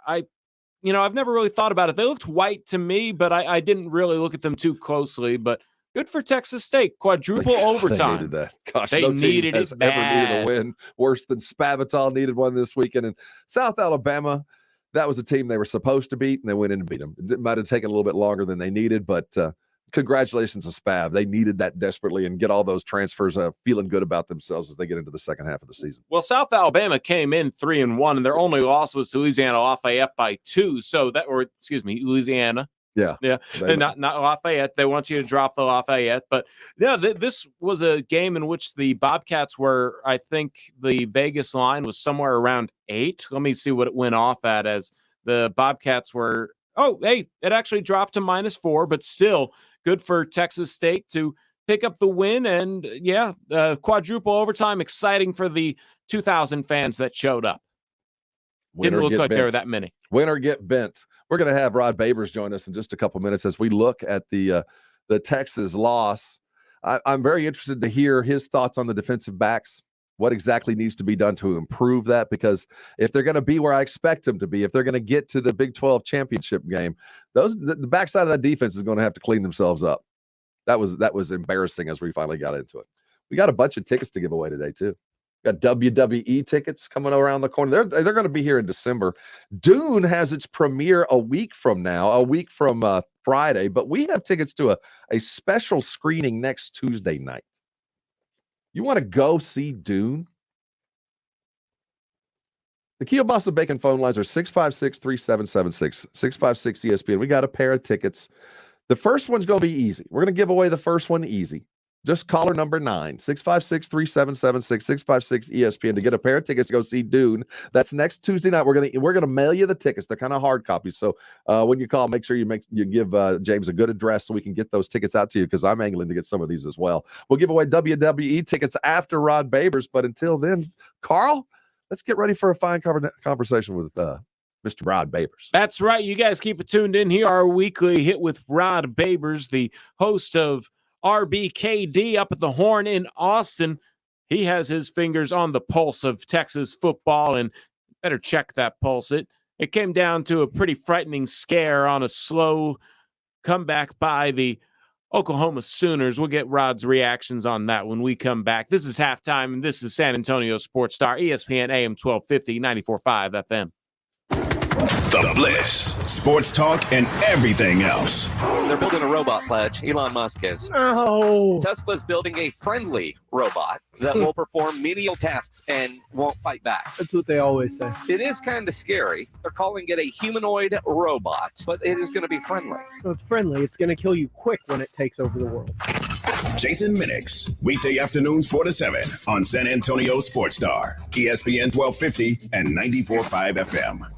I've never really thought about it. They looked white to me, but I didn't really look at them too closely. But good for Texas State. Quadruple overtime. They needed that. Gosh, they no needed team has it bad. ever needed a win worse than Spavital needed one this weekend. And South Alabama, that was a team they were supposed to beat, and they went in and beat them. It might have taken a little bit longer than they needed, but congratulations to Spav. They needed that desperately and get all those transfers feeling good about themselves as they get into the second half of the season. Well, South Alabama came in 3-1, and their only loss was to Louisiana Lafayette by 2. So Louisiana. Yeah. And not Lafayette. They want you to drop the Lafayette. But yeah, this was a game in which the Bobcats were, I think the Vegas line was somewhere around 8. Let me see what it went off at as the Bobcats were. Oh, hey, it actually dropped to -4, but still good for Texas State to pick up the win. And yeah, quadruple overtime, exciting for the 2,000 fans that showed up. Didn't look like there were that many. Winner get bent. We're going to have Rod Babers join us in just a couple minutes as we look at the Texas loss. I'm very interested to hear his thoughts on the defensive backs. What exactly needs to be done to improve that? Because if they're going to be where I expect them to be, if they're going to get to the Big 12 championship game, the backside of that defense is going to have to clean themselves up. That was embarrassing as we finally got into it. We got a bunch of tickets to give away today too. Got WWE tickets coming around the corner. They're going to be here in December. Dune has its premiere a week from Friday, but we have tickets to a special screening next Tuesday night. You want to go see Dune? The Kielbasa Bacon phone lines are 656-3776, 656-ESPN. We got a pair of tickets. The first one's going to be easy. We're going to give away the first one easy. Just caller number 9, 656-3776, 656-ESPN to get a pair of tickets to go see Dune. That's next Tuesday night. We're gonna mail you the tickets. They're kind of hard copies. So when you call, make sure you give James a good address so we can get those tickets out to you, because I'm angling to get some of these as well. We'll give away WWE tickets after Rod Babers, but until then, Carl, let's get ready for a fine conversation with Mr. Rod Babers. That's right. You guys keep it tuned in here. Our weekly hit with Rod Babers, the host of RBKD up at the Horn in Austin. He has his fingers on the pulse of Texas football, and better check that pulse. It came down to a pretty frightening scare on a slow comeback by the Oklahoma Sooners. We'll get Rod's reactions on that when we come back. This is Halftime, and this is San Antonio Sports Star, ESPN AM 1250, 94.5 FM. The Blitz, sports talk, and everything else. They're building a robot, Pledge. Elon Musk is. No. Tesla's building a friendly robot that will perform menial tasks and won't fight back. That's what they always say. It is kind of scary. They're calling it a humanoid robot, but it is going to be friendly. So it's friendly. It's going to kill you quick when it takes over the world. Jason Minix, weekday afternoons 4 to 7 on San Antonio Sports Star, ESPN 1250 and 94.5 FM.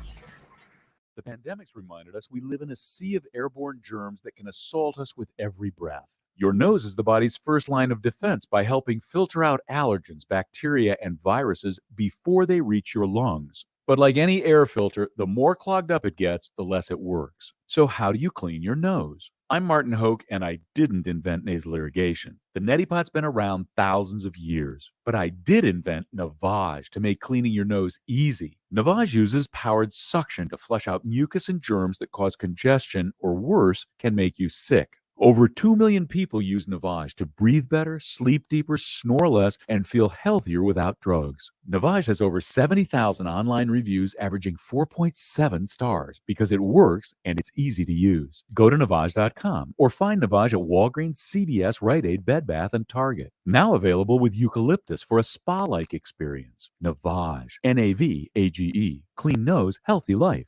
The pandemic's reminded us we live in a sea of airborne germs that can assault us with every breath. Your nose is the body's first line of defense by helping filter out allergens, bacteria, and viruses before they reach your lungs. But like any air filter, the more clogged up it gets, the less it works. So how do you clean your nose? I'm Martin Hoke, and I didn't invent nasal irrigation. The neti pot's been around thousands of years, but I did invent Navage to make cleaning your nose easy. Navage uses powered suction to flush out mucus and germs that cause congestion, or worse, can make you sick. Over 2 million people use Navage to breathe better, sleep deeper, snore less, and feel healthier without drugs. Navage has over 70,000 online reviews averaging 4.7 stars because it works and it's easy to use. Go to Navage.com or find Navage at Walgreens, CVS, Rite Aid, Bed Bath, and Target. Now available with eucalyptus for a spa-like experience. Navage, Navage, clean nose, healthy life.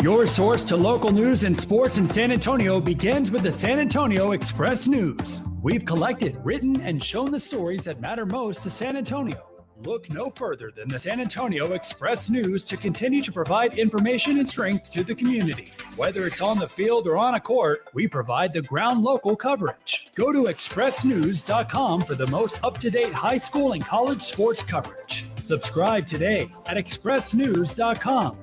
Your source to local news and sports in San Antonio begins with the San Antonio Express News. We've collected, written, and shown the stories that matter most to San Antonio. Look no further than the San Antonio Express News to continue to provide information and strength to the community. Whether it's on the field or on a court, we provide the ground local coverage. Go to expressnews.com for the most up-to-date high school and college sports coverage. Subscribe today at expressnews.com.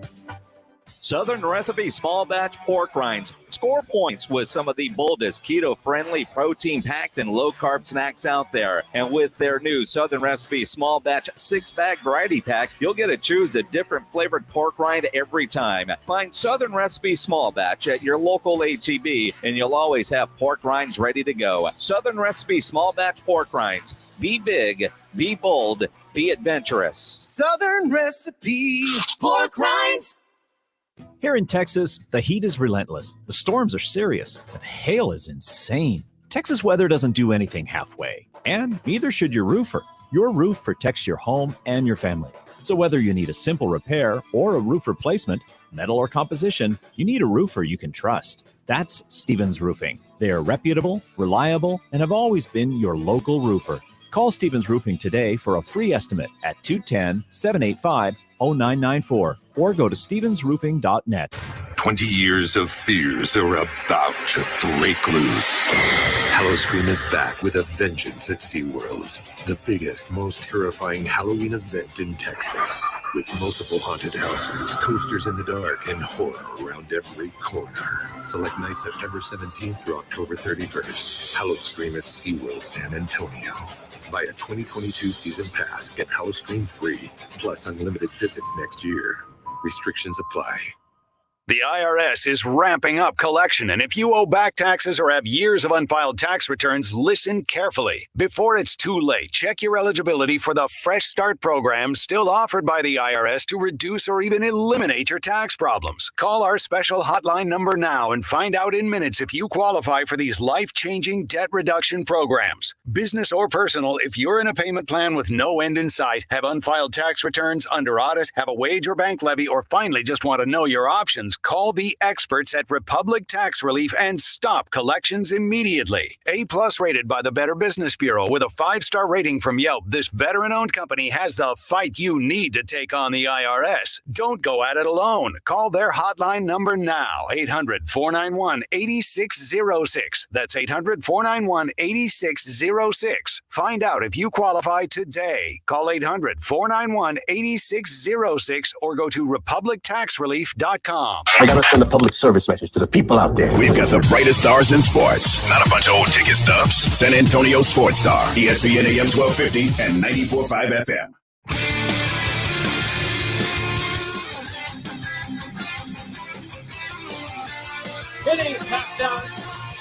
Southern Recipe Small Batch Pork Rinds. Score points with some of the boldest keto-friendly, protein-packed, and low-carb snacks out there. And with their new Southern Recipe Small Batch 6-bag variety pack, you'll get to choose a different flavored pork rind every time. Find Southern Recipe Small Batch at your local H-E-B, and you'll always have pork rinds ready to go. Southern Recipe Small Batch Pork Rinds. Be big, be bold, be adventurous. Southern Recipe Pork Rinds. Here in Texas, the heat is relentless. The storms are serious. The hail is insane. Texas weather doesn't do anything halfway, and neither should your roofer. Your roof protects your home and your family. So whether you need a simple repair or a roof replacement, metal or composition, you need a roofer you can trust. That's Stevens Roofing. They are reputable, reliable, and have always been your local roofer. Call Stevens Roofing today for a free estimate at 210-785-0994 or go to stevensroofing.net. 20 years of fears are about to break loose. Halloween is back with a vengeance at SeaWorld. The biggest, most terrifying Halloween event in Texas. With multiple haunted houses, coasters in the dark, and horror around every corner. Select nights September 17th through October 31st. Halloween at SeaWorld San Antonio. Buy a 2022 season pass, get Halloween free, plus unlimited visits next year. Restrictions apply. The IRS is ramping up collection, and if you owe back taxes or have years of unfiled tax returns, listen carefully. Before it's too late, check your eligibility for the Fresh Start program still offered by the IRS to reduce or even eliminate your tax problems. Call our special hotline number now and find out in minutes if you qualify for these life-changing debt reduction programs. Business or personal, if you're in a payment plan with no end in sight, have unfiled tax returns, under audit, have a wage or bank levy, or finally just want to know your options, call the experts at Republic Tax Relief and stop collections immediately. A-plus rated by the Better Business Bureau with a 5-star rating from Yelp, this veteran-owned company has the fight you need to take on the IRS. Don't go at it alone. Call their hotline number now, 800-491-8606. That's 800-491-8606. Find out if you qualify today. Call 800-491-8606 or go to republictaxrelief.com. I gotta send a public service message to the people out there. We've got the brightest stars in sports, not a bunch of old ticket stubs. San Antonio Sports Star, ESPN AM 1250 and 94.5 FM. It is halftime.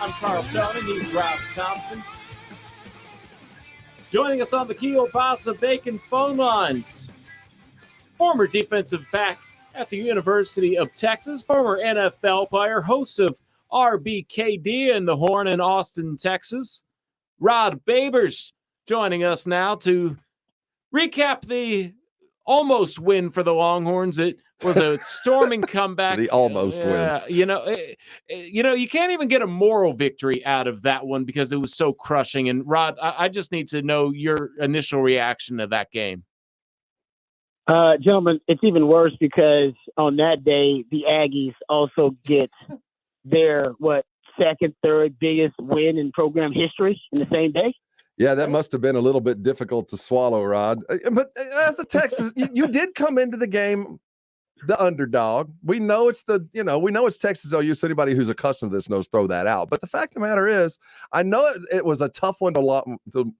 I'm Carl Sheldon. He's Rob Thompson. Joining us on the Kielbasa Bacon phone lines, former defensive back at the University of Texas, former NFL player, host of RBKD in the Horn in Austin, Texas, Rod Babers, joining us now to recap the almost win for the Longhorns. It was a storming comeback. The almost win. You can't even get a moral victory out of that one because it was so crushing. And Rod, I just need to know your initial reaction to that game. Gentlemen, it's even worse because on that day, the Aggies also get their, second, third biggest win in program history in the same day. Yeah, that must have been a little bit difficult to swallow, Rod. But as a Texas, you did come into the game the underdog. We know it's Texas OU. So anybody who's accustomed to this knows throw that out. But the fact of the matter is, I know it was a tough one to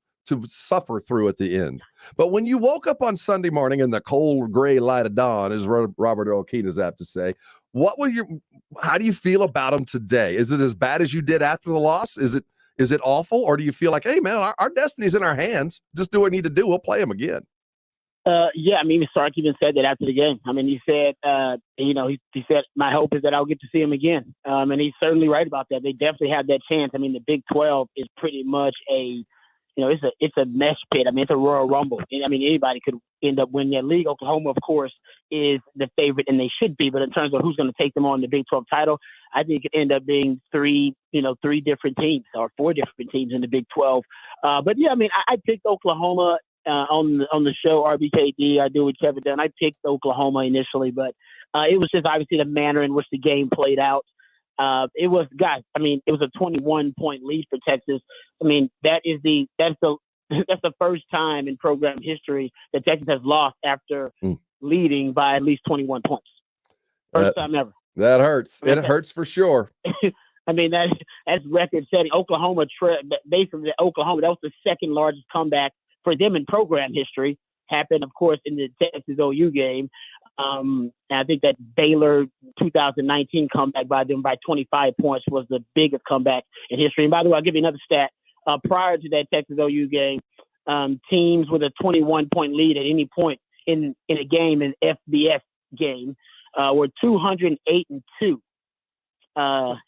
suffer through at the end. But when you woke up on Sunday morning in the cold gray light of dawn, as Robert O'Keefe is apt to say, how do you feel about them today? Is it as bad as you did after the loss? Is it awful? Or do you feel like, hey, man, our destiny's in our hands. Just do what we need to do. We'll play them again. Yeah, I mean, Sark even said that after the game. I mean, he said, he said, my hope is that I'll get to see him again. And he's certainly right about that. They definitely have that chance. I mean, the Big 12 is pretty much it's a mess pit. I mean, it's a Royal Rumble. I mean, anybody could end up winning that league. Oklahoma, of course, is the favorite, and they should be. But in terms of who's going to take them on the Big 12 title, I think it could end up being three different teams or four different teams in the Big 12. But yeah, I mean, I picked Oklahoma on the show RBKD. I do with Kevin Dunn. I picked Oklahoma initially, but it was just obviously the manner in which the game played out. It was a 21-point lead for Texas. I mean, that's the first time in program history that Texas has lost after leading by at least 21 points. First time ever. That hurts. It hurts for sure. I mean, that's record setting. Oklahoma, basically Oklahoma, that was the second largest comeback for them in program history. Happened, of course, in the Texas OU game. And I think that Baylor 2019 comeback by them by 25 points was the biggest comeback in history. And by the way, I'll give you another stat. Prior to that Texas OU game, teams with a 21-point lead at any point in a game, an FBS game, were 208-2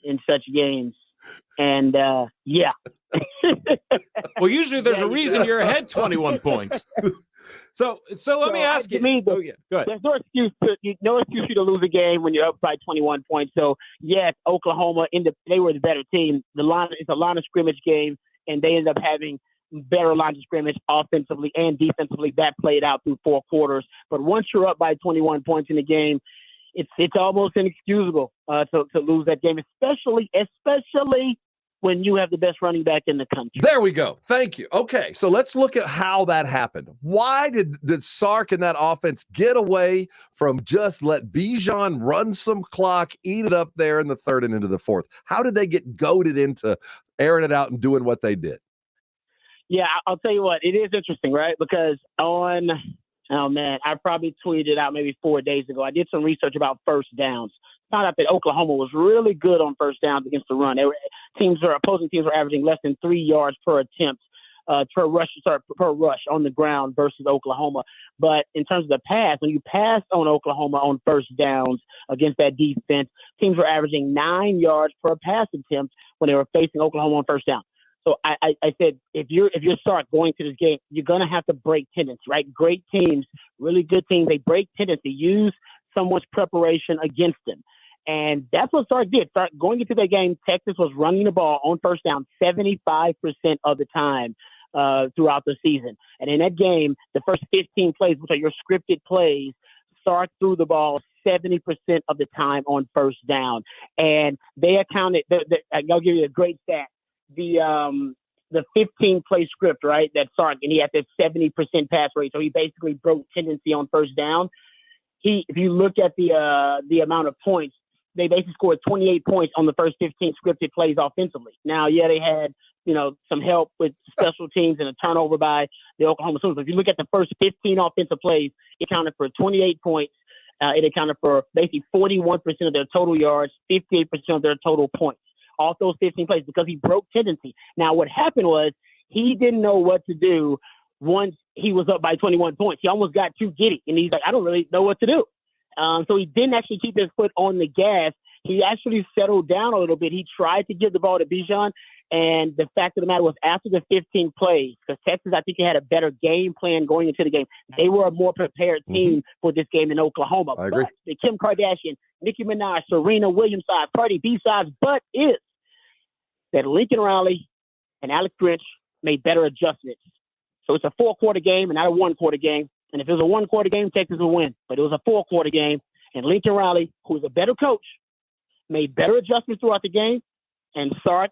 in such games. And yeah. Well, usually there's a reason you're ahead 21 points. So let me ask you. Go ahead. There's no excuse for you to lose a game when you're up by 21 points. So yes, Oklahoma they were the better team. It's a line of scrimmage game, and they ended up having better lines of scrimmage offensively and defensively. That played out through four quarters. But once you're up by 21 points in the game, it's almost inexcusable to lose that game, especially when you have the best running back in the country. There we go. Thank you. Okay, so let's look at how that happened. Why did Sark and that offense get away from just let Bijan run some clock, eat it up there in the third and into the fourth? How did they get goaded into airing it out and doing what they did? Yeah, I'll tell you what. It is interesting, right? Because I probably tweeted out maybe 4 days ago. I did some research about first downs. Found out that Oklahoma was really good on first downs against the run. Opposing teams were averaging less than 3 yards per attempt per rush on the ground versus Oklahoma. But in terms of the pass, when you pass on Oklahoma on first downs against that defense, teams were averaging 9 yards per pass attempt when they were facing Oklahoma on first down. So I said, if you're Sark going to this game, you're going to have to break tendency, right? Great teams, really good teams, they break tendency, use someone's preparation against them. And that's what Sark did. Sark, going into that game, Texas was running the ball on first down 75% of the time throughout the season. And in that game, the first 15 plays, which are your scripted plays, Sark threw the ball 70% of the time on first down. And they accounted, I'll give you a great stat. The 15-play script, right, that Sark, and he had that 70% pass rate, so he basically broke tendency on first down. If you look at the amount of points, they basically scored 28 points on the first 15 scripted plays offensively. Now, yeah, they had some help with special teams and a turnover by the Oklahoma Sooners. If you look at the first 15 offensive plays, it accounted for 28 points. It accounted for basically 41% of their total yards, 58% of their total points. off those 15 plays because he broke tendency. Now, what happened was he didn't know what to do once he was up by 21 points. He almost got too giddy, and he's like, I don't really know what to do. So he didn't actually keep his foot on the gas. He actually settled down a little bit. He tried to give the ball to Bijan, and the fact of the matter was after the 15 plays, because Texas, I think, had a better game plan going into the game. They were a more prepared team for this game than Oklahoma. I agree. But the Kim Kardashian, Nicki Minaj, Serena Williams side, Cardi B sides, but is that Lincoln Riley and Alex Grinch made better adjustments. So it's a 4-quarter game and not a 1-quarter game. And if it was a 1-quarter game, Texas would win. But it was a 4-quarter game, and Lincoln Riley, who is a better coach, made better adjustments throughout the game, and Sark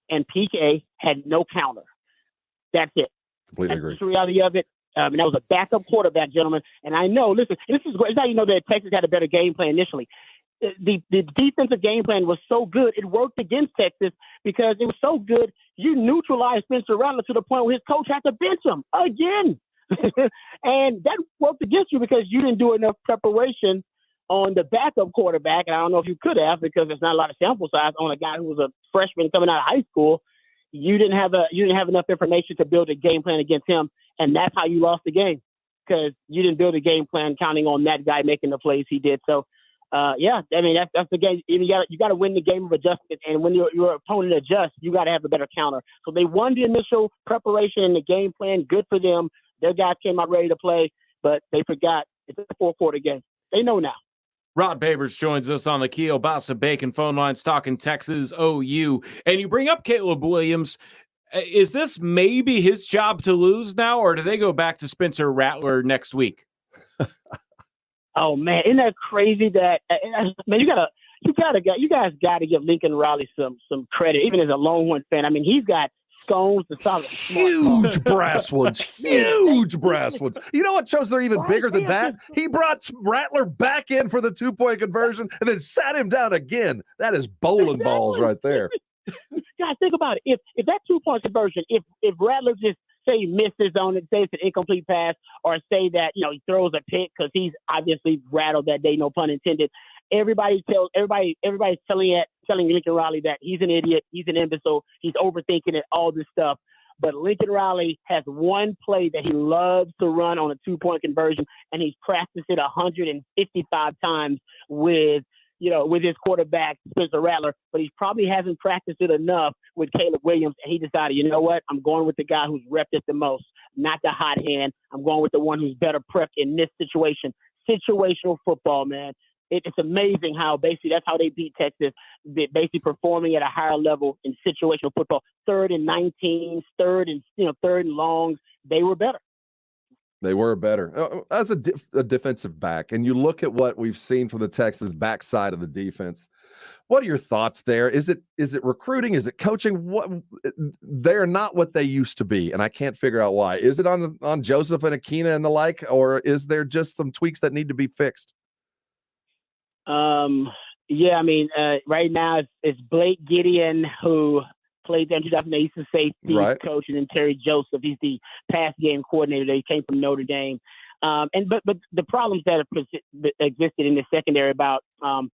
and PK had no counter. That's it. Completely agree. That's the reality of it. And that was a backup quarterback, gentlemen. And I know, listen, this is great. It's how you know that Texas had a better game plan initially. The defensive game plan was so good, it worked against Texas because it was so good, you neutralized Spencer Rattler to the point where his coach had to bench him again. And that worked against you because you didn't do enough preparation on the backup quarterback. And I don't know if you could have because there's not a lot of sample size on a guy who was a freshman coming out of high school. You didn't have enough information to build a game plan against him, and that's how you lost the game because you didn't build a game plan counting on that guy making the plays he did. So, yeah, I mean that's the game. You got to win the game of adjustment, and when your opponent adjusts, you got to have a better counter. So they won the initial preparation and the game plan. Good for them. Their guys came out ready to play, but they forgot it's a 4-quarter game. They know now. Rod Babers joins us on the Kielbasa Bacon phone lines talking Texas OU. And you bring up Caleb Williams. Is this maybe his job to lose now, or do they go back to Spencer Rattler next week? Oh man, isn't that crazy? That man, you guys got to give Lincoln Riley some credit, even as a Longhorn fan. I mean, he's got scones, the solid, huge brass ones, huge brass ones. You know what shows they're even bigger than that? He brought Rattler back in for the 2-point conversion and then sat him down again. That is bowling balls right there. Guys, think about it. If that 2-point conversion, if Rattler just say he misses on it, say it's an incomplete pass, or say that he throws a pick because he's obviously rattled that day, no pun intended. Everybody's telling Lincoln Riley that he's an idiot, he's an imbecile, he's overthinking it, all this stuff. But Lincoln Riley has one play that he loves to run on a 2-point conversion, and he's practiced it 155 times with his quarterback, Spencer Rattler, but he probably hasn't practiced it enough with Caleb Williams, and he decided, you know what, I'm going with the guy who's repped it the most, not the hot hand. I'm going with the one who's better prepped in this situation. Situational football, man. It's amazing how basically that's how they beat Texas, basically performing at a higher level in situational football. 3rd and 19, third and longs, they were better. They were better. As a defensive back, and you look at what we've seen from the Texas backside of the defense, what are your thoughts there? Is it recruiting? Is it coaching? What they're not what they used to be, and I can't figure out why. Is it on Joseph and Akina and the like, or is there just some tweaks that need to be fixed? Yeah, I mean, right now it's Blake Gideon who played there in 2008. He's the safety coach, and then Terry Joseph. He's the pass game coordinator. He came from Notre Dame. But the problems that have existed in the secondary about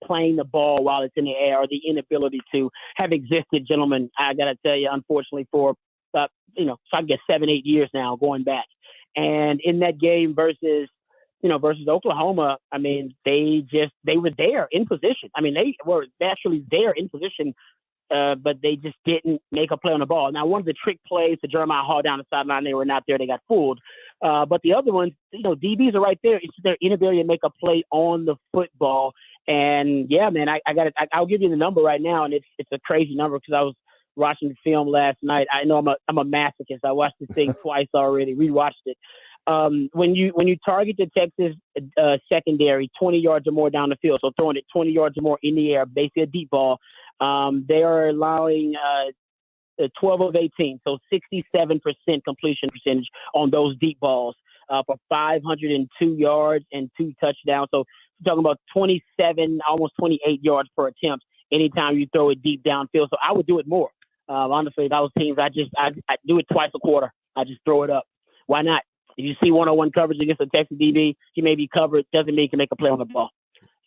playing the ball while it's in the air, or the inability to have existed, gentlemen, I got to tell you, unfortunately, for so I guess 7-8 years now going back. And in that game versus Oklahoma, I mean, they were there in position. I mean, they were naturally there in position, but they just didn't make a play on the ball. Now, one of the trick plays to Jeremiah Hall down the sideline, they were not there. They got fooled. But the other ones, DBs are right there. It's their inability to make a play on the football. And yeah, man, I'll give you the number right now, and it's a crazy number because I was watching the film last night. I know I'm a masochist. I watched this thing twice already. Rewatched it. When you target the Texas secondary 20 yards or more down the field, so throwing it 20 yards or more in the air, basically a deep ball, they are allowing 12 of 18, so 67% completion percentage on those deep balls for 502 yards and 2 touchdowns. So you're talking about 27, almost 28 yards per attempt anytime you throw it deep downfield. So I would do it more. Honestly, those teams, I do it twice a quarter. I just throw it up. Why not? If you see 1-on-1 coverage against a Texas DB, he may be covered. Doesn't mean he can make a play on the ball.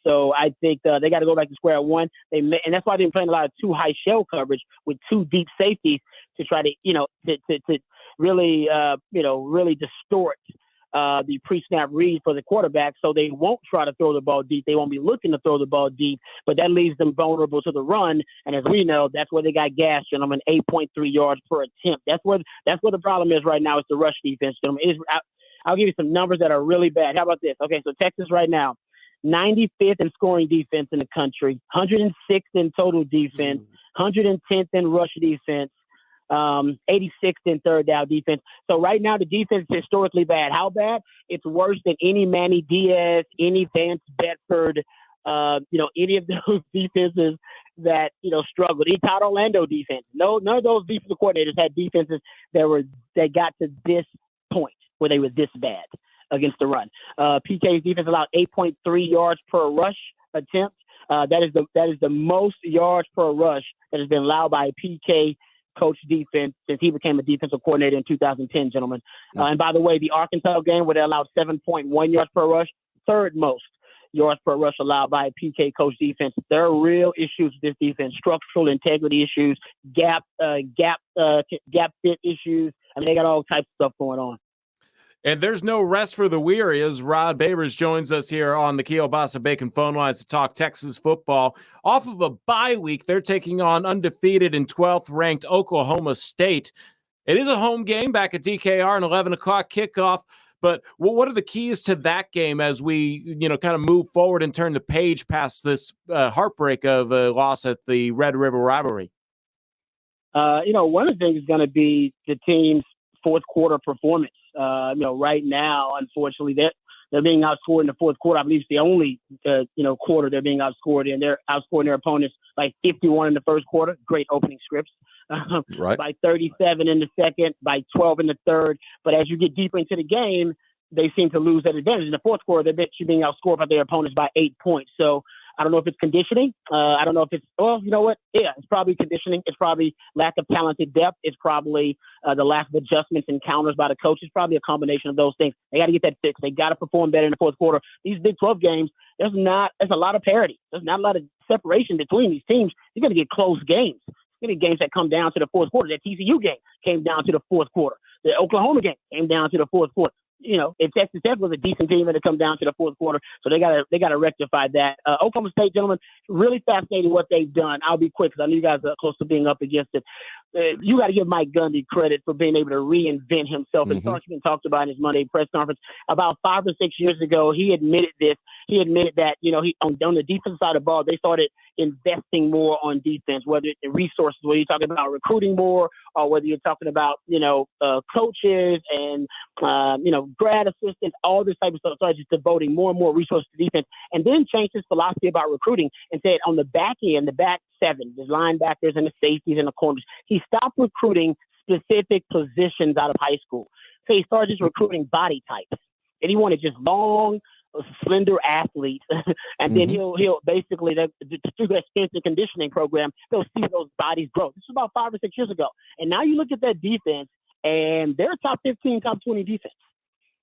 So I think they got to go back to square one. And that's why they've been playing a lot of too high shell coverage with two deep safeties to try to, to really, really distort the pre-snap read for the quarterback, so they won't try to throw the ball deep. They won't be looking to throw the ball deep, but that leaves them vulnerable to the run. And as we know, that's where they got gashed, gentlemen. 8.3 yards per attempt. That's where the problem is right now. It's the rush defense, gentlemen. I'll give you some numbers that are really bad. How about this? Okay, so Texas right now, 95th in scoring defense in the country, 106th in total defense, 110th in rush defense. 86th in third down defense. So right now the defense is historically bad. How bad? It's worse than any Manny Diaz, any Vance Bedford, any of those defenses that, struggled. Any Todd Orlando defense. No, none of those defensive coordinators had defenses that got to this point where they were this bad against the run. PK's defense allowed 8.3 yards per rush attempt. That is the most yards per rush that has been allowed by a PK coach defense since he became a defensive coordinator in 2010, gentlemen. And by the way, the Arkansas game where they allowed 7.1 yards per rush, third most yards per rush allowed by a PK coach defense. There are real issues with this defense, structural integrity issues, gap fit issues. I mean, they got all types of stuff going on. And there's no rest for the weary as Rod Babers joins us here on the Kielbasa Bacon phone lines to talk Texas football. Off of a bye week, they're taking on undefeated and 12th ranked Oklahoma State. It is a home game back at DKR, an 11 o'clock kickoff. But what are the keys to that game as we, kind of move forward and turn the page past this heartbreak of a loss at the Red River rivalry? One of the things is going to be the team's fourth quarter performance. Right now, unfortunately, they're being outscored in the fourth quarter. I believe it's the only, quarter they're being outscored in. They're outscoring their opponents by 51 in the first quarter. Great opening scripts. Right. By 37 in the second, by 12 in the third. But as you get deeper into the game, they seem to lose that advantage. In the fourth quarter, they're being outscored by their opponents by 8 points. So I don't know if it's conditioning. I don't know if it's, you know what? Yeah, it's probably conditioning. It's probably lack of talented depth. It's probably the lack of adjustments and counters by the coach. It's probably a combination of those things. They got to get that fixed. They got to perform better in the fourth quarter. These Big 12 games, there's a lot of parity. There's not a lot of separation between these teams. You're going to get close games. You're going to get games that come down to the fourth quarter. That TCU game came down to the fourth quarter. The Oklahoma game came down to the fourth quarter. If Texas Tech was a decent team, it'd come down to the fourth quarter. So they gotta rectify that. Oklahoma State, gentlemen, really fascinating what they've done. I'll be quick because I know you guys are close to being up against it. You got to give Mike Gundy credit for being able to reinvent himself. And Sarkisian talked about in his Monday press conference about 5 or 6 years ago. He admitted this. He admitted that on the defensive side of the ball, they started investing more on defense, whether it's the resources, whether you're talking about recruiting more, or whether you're talking about coaches and grad assistants, all this type of stuff. Started just devoting more and more resources to defense, and then changed his philosophy about recruiting and said on the back end, the back seven, the linebackers and the safeties and the corners, he stopped recruiting specific positions out of high school. So he started just recruiting body types, and he wanted just long, slender athletes. And then he'll basically, through that strength and conditioning program, they'll see those bodies grow. This was about 5 or 6 years ago. And now you look at that defense, and they're a top 15, top 20 defense.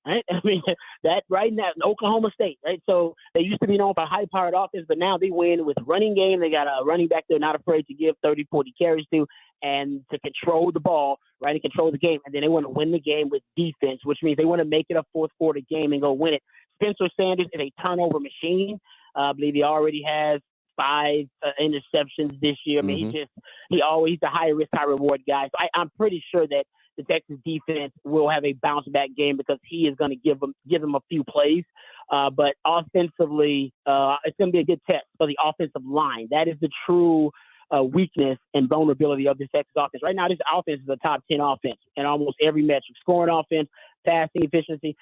Right? I mean, that right now, Oklahoma State, right? So they used to be known for high-powered offense, but now they win with running game. They got a running back they're not afraid to give 30, 40 carries to and to control the ball, right, and control the game. And then they want to win the game with defense, which means they want to make it a fourth quarter game and go win it. Spencer Sanders is a turnover machine. I believe he already has 5 interceptions this year. I mean, he's the high-risk, high-reward guy. So I'm pretty sure that the Texas defense will have a bounce-back game because he is going to give them a few plays. But offensively, it's going to be a good test for the offensive line. That is the true weakness and vulnerability of this Texas offense. Right now, this offense is a top 10 offense in almost every metric. Scoring offense, passing efficiency,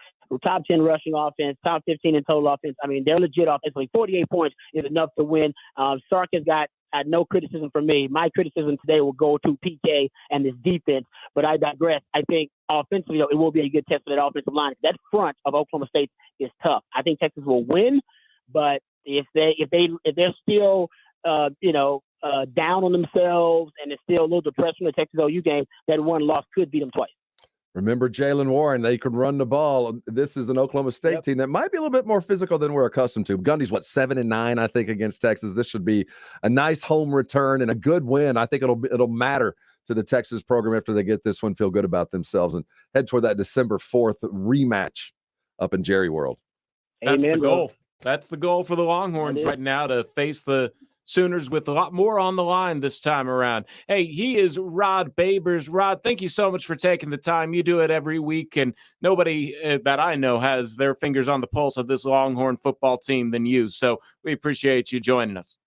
top 10 rushing offense, top 15 in total offense. I mean, they're legit offensively. 48 points is enough to win. Sark has got no criticism from me. My criticism today will go to PK and this defense, but I digress. I think offensively, it will be a good test for that offensive line. That front of Oklahoma State is tough. I think Texas will win, but if they're still down on themselves and it's still a little depressed from the Texas OU game, that one loss could beat them twice. Remember Jalen Warren, they could run the ball. This is an Oklahoma State team that might be a little bit more physical than we're accustomed to. Gundy's, 7-9, I think, against Texas. This should be a nice home return and a good win. I think it'll matter to the Texas program after they get this one, feel good about themselves, and head toward that December 4th rematch up in Jerry World. That's the goal. That's the goal for the Longhorns right now, to face the Sooners with a lot more on the line this time around. Hey, he is Rod Babers. Rod, thank you so much for taking the time. You do it every week, and nobody that I know has their fingers on the pulse of this Longhorn football team than you. So we appreciate you joining us.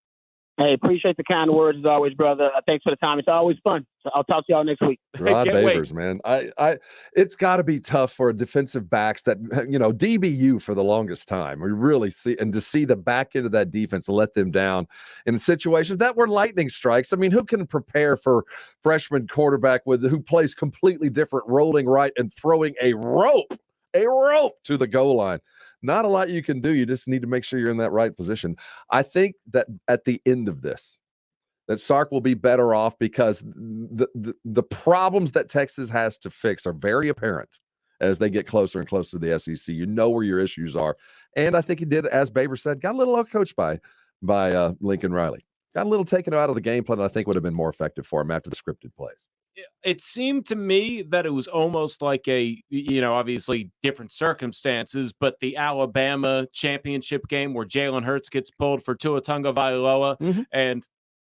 Hey, appreciate the kind words as always, brother. Thanks for the time. It's always fun. So I'll talk to y'all next week. Rod Babers, man. It's got to be tough for a defensive backs that, DBU for the longest time. We really see, and to see the back end of that defense let them down in situations that were lightning strikes. I mean, who can prepare for freshman quarterback who plays completely different, rolling right and throwing a rope to the goal line? Not a lot you can do. You just need to make sure you're in that right position. I think that at the end of this, that Sark will be better off, because the problems that Texas has to fix are very apparent as they get closer and closer to the SEC. You know where your issues are. And I think he did, as Baber said, got a little outcoached by Lincoln Reilly. Got a little taken out of the game plan that I think would have been more effective for him after the scripted plays. It seemed to me that it was almost like obviously different circumstances, but the Alabama championship game where Jalen Hurts gets pulled for Tua Tagovailoa, and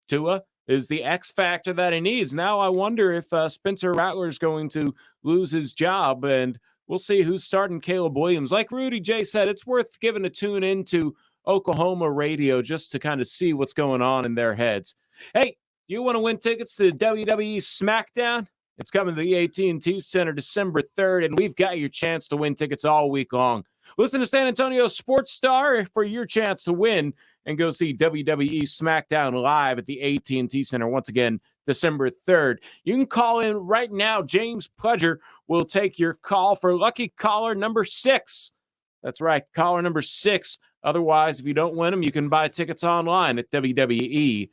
Tua is the X factor that he needs. Now I wonder if Spencer Rattler is going to lose his job, and we'll see who's starting Caleb Williams. Like Rudy J said, it's worth giving a tune into Oklahoma radio just to kind of see what's going on in their heads. Hey, you want to win tickets to WWE SmackDown? It's coming to the AT&T Center December 3rd, and we've got your chance to win tickets all week long. Listen to San Antonio Sports Star for your chance to win and go see WWE SmackDown live at the AT&T Center once again, December 3rd. You can call in right now. James Pledger will take your call for lucky caller number 6. That's right, caller number 6. Otherwise, if you don't win them, you can buy tickets online at WWE.com.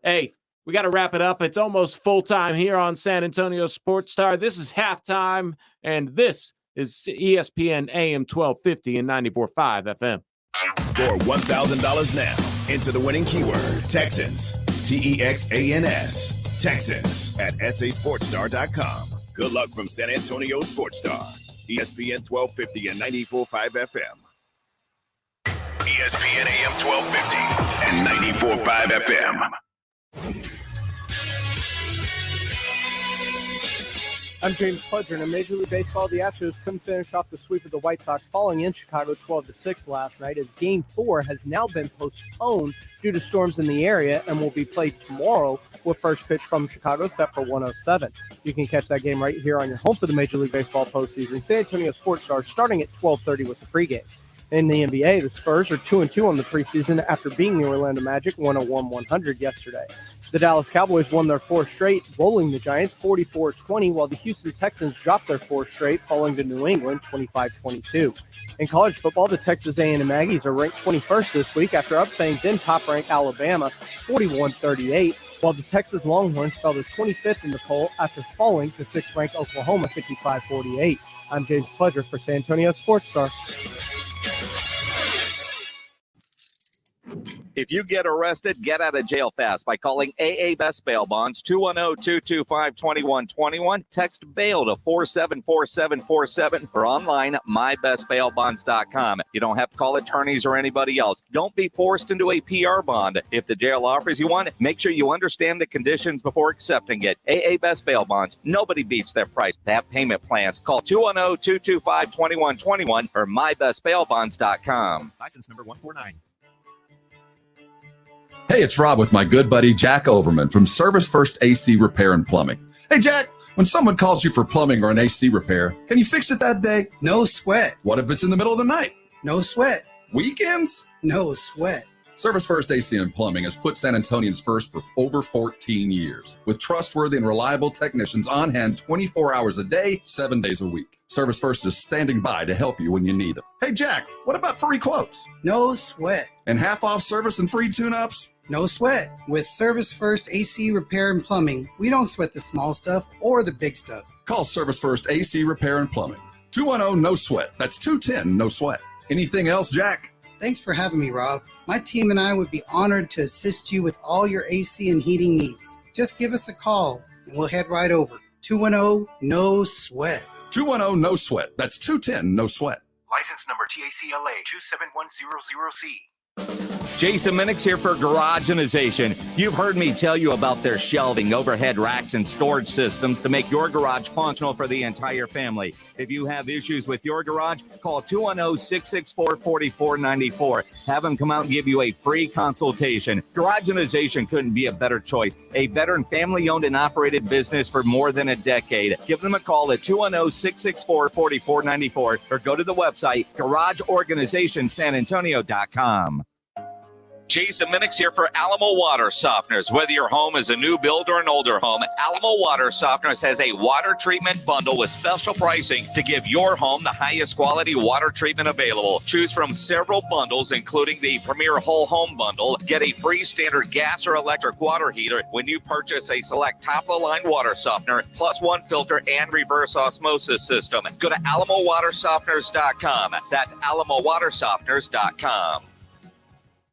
Hey, we got to wrap it up. It's almost full time here on San Antonio Sports Star. This is halftime, and this is ESPN AM 1250 and 94.5 FM. Score $1,000 now. Enter the winning keyword, Texans. TEXANS. Texans at sasportstar.com. Good luck from San Antonio Sports Star. ESPN 1250 and 94.5 FM. ESPN AM 1250 and 94.5 FM. I'm James Pledger, and in Major League Baseball, the Astros couldn't finish off the sweep of the White Sox, falling in Chicago 12-6 last night, as Game 4 has now been postponed due to storms in the area and will be played tomorrow with first pitch from Chicago set for 1:07. You can catch that game right here on your home for the Major League Baseball postseason. San Antonio Sports Star starting at 12:30 with the pregame. In the NBA, the Spurs are 2-2 on the preseason after beating the Orlando Magic 101-100 yesterday. The Dallas Cowboys won their 4th straight, rolling the Giants 44-20, while the Houston Texans dropped their 4th straight, falling to New England 25-22. In college football, the Texas A&M Aggies are ranked 21st this week after upsetting then top-ranked Alabama 41-38, while the Texas Longhorns fell to 25th in the poll after falling to 6th-ranked Oklahoma 55-48. I'm James Pledger for San Antonio Sports Star. If you get arrested, get out of jail fast by calling AA Best Bail Bonds, 210-225-2121. Text bail to 474747 or online, mybestbailbonds.com. You don't have to call attorneys or anybody else. Don't be forced into a PR bond. If the jail offers you one, make sure you understand the conditions before accepting it. AA Best Bail Bonds. Nobody beats their price. They have payment plans. Call 210-225-2121 or mybestbailbonds.com. License number 149. Hey, it's Rob with my good buddy Jack Overman from Service First AC Repair and Plumbing. Hey, Jack, when someone calls you for plumbing or an AC repair, can you fix it that day? No sweat. What if it's in the middle of the night? No sweat. Weekends? No sweat. Service First AC and Plumbing has put San Antonians first for over 14 years, with trustworthy and reliable technicians on hand 24 hours a day, 7 days a week. Service First is standing by to help you when you need them. Hey, Jack, what about free quotes? No sweat. And half-off service and free tune-ups? No sweat. With Service First AC Repair and Plumbing, we don't sweat the small stuff or the big stuff. Call Service First AC Repair and Plumbing. 210-NO-SWEAT. That's 210-NO-SWEAT. Anything else, Jack? Thanks for having me, Rob. My team and I would be honored to assist you with all your AC and heating needs. Just give us a call and we'll head right over. 210-NO-SWEAT. 210-NO-SWEAT. That's 210-NO-SWEAT. License number TACLA 27100C. Jason Minix here for Garageization. You've heard me tell you about their shelving, overhead racks, and storage systems to make your garage functional for the entire family. If you have issues with your garage, call 210-664-4494. Have them come out and give you a free consultation. Garageization couldn't be a better choice. A veteran family-owned and operated business for more than a decade. Give them a call at 210-664-4494 or go to the website garageorganizationsanantonio.com. Jason Minix here for Alamo Water Softeners. Whether your home is a new build or an older home, Alamo Water Softeners has a water treatment bundle with special pricing to give your home the highest quality water treatment available. Choose from several bundles, including the Premier Whole Home Bundle. Get a free standard gas or electric water heater when you purchase a select top-of-the-line water softener, plus one filter and reverse osmosis system. Go to AlamoWaterSofteners.com. That's AlamoWaterSofteners.com.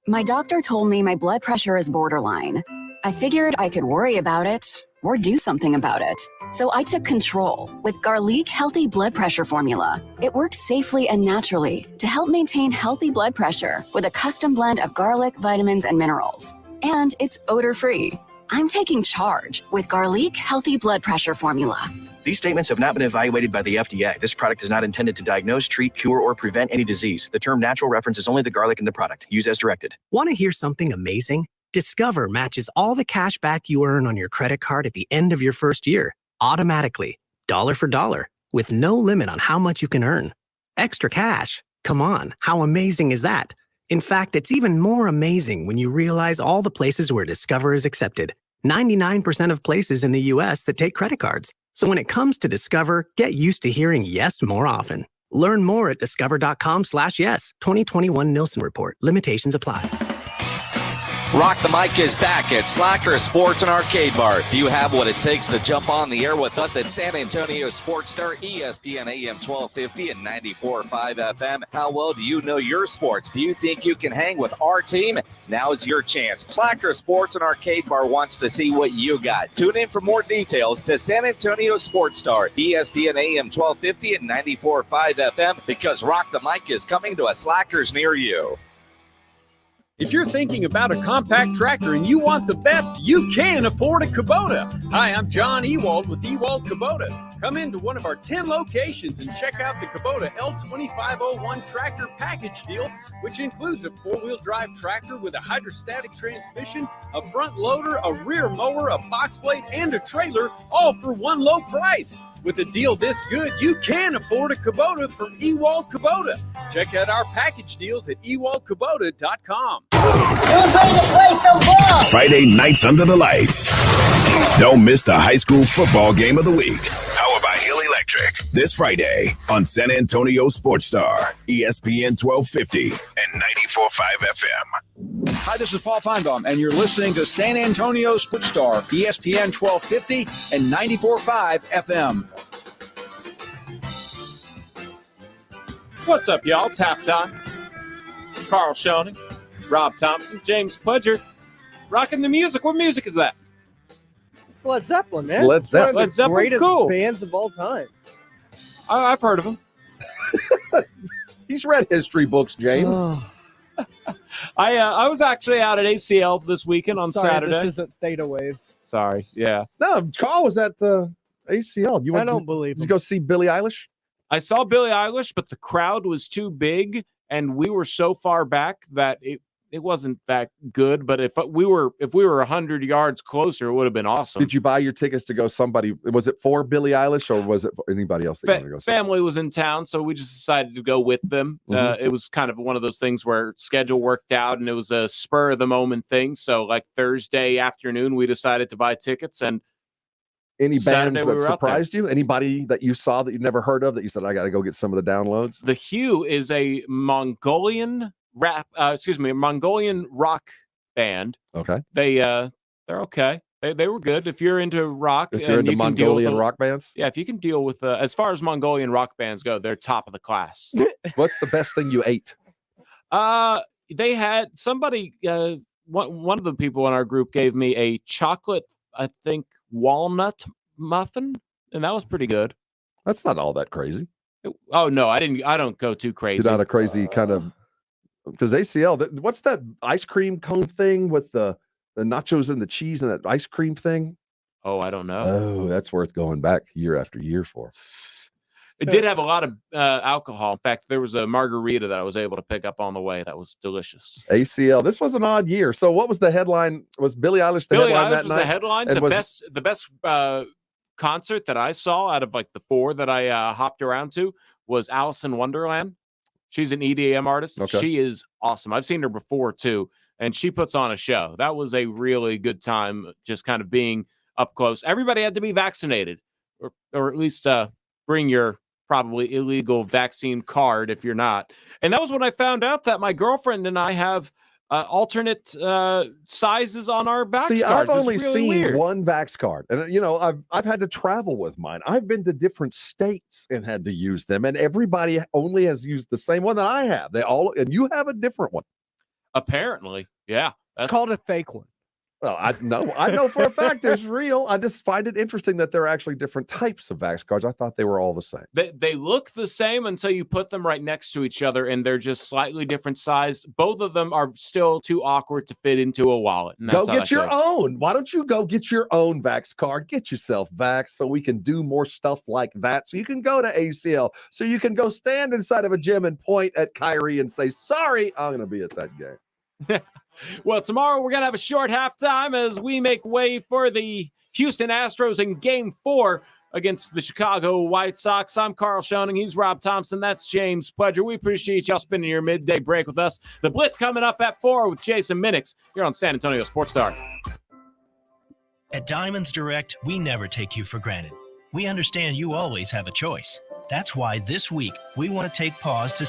My doctor told me my blood pressure is borderline. I figured I could worry about it or do something about it. So I took control with Garlic Healthy Blood Pressure Formula. It works safely and naturally to help maintain healthy blood pressure with a custom blend of garlic, vitamins, and minerals. And it's odor-free. I'm taking charge with Garlic Healthy Blood Pressure Formula. These statements have not been evaluated by the FDA. This product is not intended to diagnose, treat, cure, or prevent any disease. The term natural references only the garlic in the product. Use as directed. Want to hear something amazing? Discover matches all the cash back you earn on your credit card at the end of your first year, automatically, dollar for dollar, with no limit on how much you can earn. Extra cash? Come on, how amazing is that? In fact, it's even more amazing when you realize all the places where Discover is accepted. 99% of places in the U.S. that take credit cards. So when it comes to Discover, get used to hearing yes more often. Learn more at discover.com/yes. 2021 Nielsen Report. Limitations apply. Rock the Mic is back at Slacker Sports and Arcade Bar. Do you have what it takes to jump on the air with us at San Antonio Sports Star, ESPN AM 1250 and 94.5 FM? How well do you know your sports? Do you think you can hang with our team? Now is your chance. Slacker Sports and Arcade Bar wants to see what you got. Tune in for more details to San Antonio Sports Star, ESPN AM 1250 and 94.5 FM, because Rock the Mic is coming to a Slackers near you. If you're thinking about a compact tractor and you want the best, you can afford a Kubota. Hi, I'm John Ewald with Ewald Kubota. Come into one of our 10 locations and check out the Kubota L2501 tractor package deal, which includes a 4-wheel drive tractor with a hydrostatic transmission, a front loader, a rear mower, a box blade, and a trailer, all for one low price. With a deal this good, you can afford a Kubota from Ewald Kubota. Check out our package deals at ewaldkubota.com. Friday nights under the lights. Don't miss the high school football game of the week. Powered by Hill Electric. This Friday on San Antonio Sports Star, ESPN 1250 and 94.5 FM. Hi, this is Paul Feinbaum, and you're listening to San Antonio Sports Star, ESPN 1250 and 94.5 FM. What's up, y'all? It's halftime. Carl Schoening, Rob Thompson, James Pudger, rocking the music. What music is that? It's Led Zeppelin, man. It's Led Zeppelin. One of the Led Zeppelin? greatest Cool. bands of all time. I've heard of them. He's read history books, James. I was actually out at ACL this weekend on Sorry, Saturday. This isn't Theta Waves. Sorry, yeah. No, Carl was at the ACL. I don't believe Did you him. go see Billie Eilish? I saw Billie Eilish, but the crowd was too big, and we were so far back that it wasn't that good. But if we were 100 yards closer, it would have been awesome. Did you buy your tickets to go was it for Billie Eilish or was it for anybody else that you wanted to go see? Family was in town, so we just decided to go with them. It was kind of one of those things where schedule worked out, and it was a spur of the moment thing. So like Thursday afternoon, we decided to buy tickets. And any Saturday bands we that were out there. surprised you? Anybody that you saw that you'd never heard of that you said, I got to go get some of the downloads? The Hue is a Mongolian rock band. Okay. They're okay. They were good. If you're into rock, If you're into you can deal with Mongolian rock bands? Yeah, if you can deal with as far as Mongolian rock bands go, they're top of the class. What's the best thing you ate? They had somebody. One of the people in our group gave me a chocolate, I think, walnut muffin, and that was pretty good. That's not all that crazy. Oh no, I don't go too crazy. You're not a crazy kind of, because ACL. What's that ice cream cone thing with the nachos and the cheese and that ice cream thing? Oh, I don't know. Oh, that's worth going back year after year for. It did have a lot of alcohol. In fact, there was a margarita that I was able to pick up on the way. That was delicious. ACL. This was an odd year. So, what was the headline? Was Billie Eilish the headline that night? The headline. And The best concert that I saw out of like the four that I hopped around to was Alice in Wonderland. She's an EDM artist. Okay. She is awesome. I've seen her before too, and she puts on a show. That was a really good time, just kind of being up close. Everybody had to be vaccinated, or at least bring your probably illegal vaccine card if you're not. And that was when I found out that my girlfriend and I have alternate sizes on our Vax cards. See, I've only really seen weird. one Vax card, and I've had to travel with mine. I've been to different states and had to use them, and everybody only has used the same one that I have. And you have a different one. Apparently, yeah. It's called a fake one. Well, I know for a fact there's real. I just find it interesting that there are actually different types of Vax cards. I thought they were all the same. They look the same until you put them right next to each other, and they're just slightly different size. Both of them are still too awkward to fit into a wallet. And Go get your own. Why don't you go get your own Vax card? Get yourself Vax so we can do more stuff like that. So you can go to ACL. So you can go stand inside of a gym and point at Kyrie and say, sorry, I'm going to be at that game. Well, tomorrow we're going to have a short halftime as we make way for the Houston Astros in Game 4 against the Chicago White Sox. I'm Carl Schoening. He's Rob Thompson. That's James Pledger. We appreciate y'all spending your midday break with us. The Blitz coming up at 4 with Jason Minix here on San Antonio Sports Star. At Diamonds Direct, we never take you for granted. We understand you always have a choice. That's why this week we want to take pause to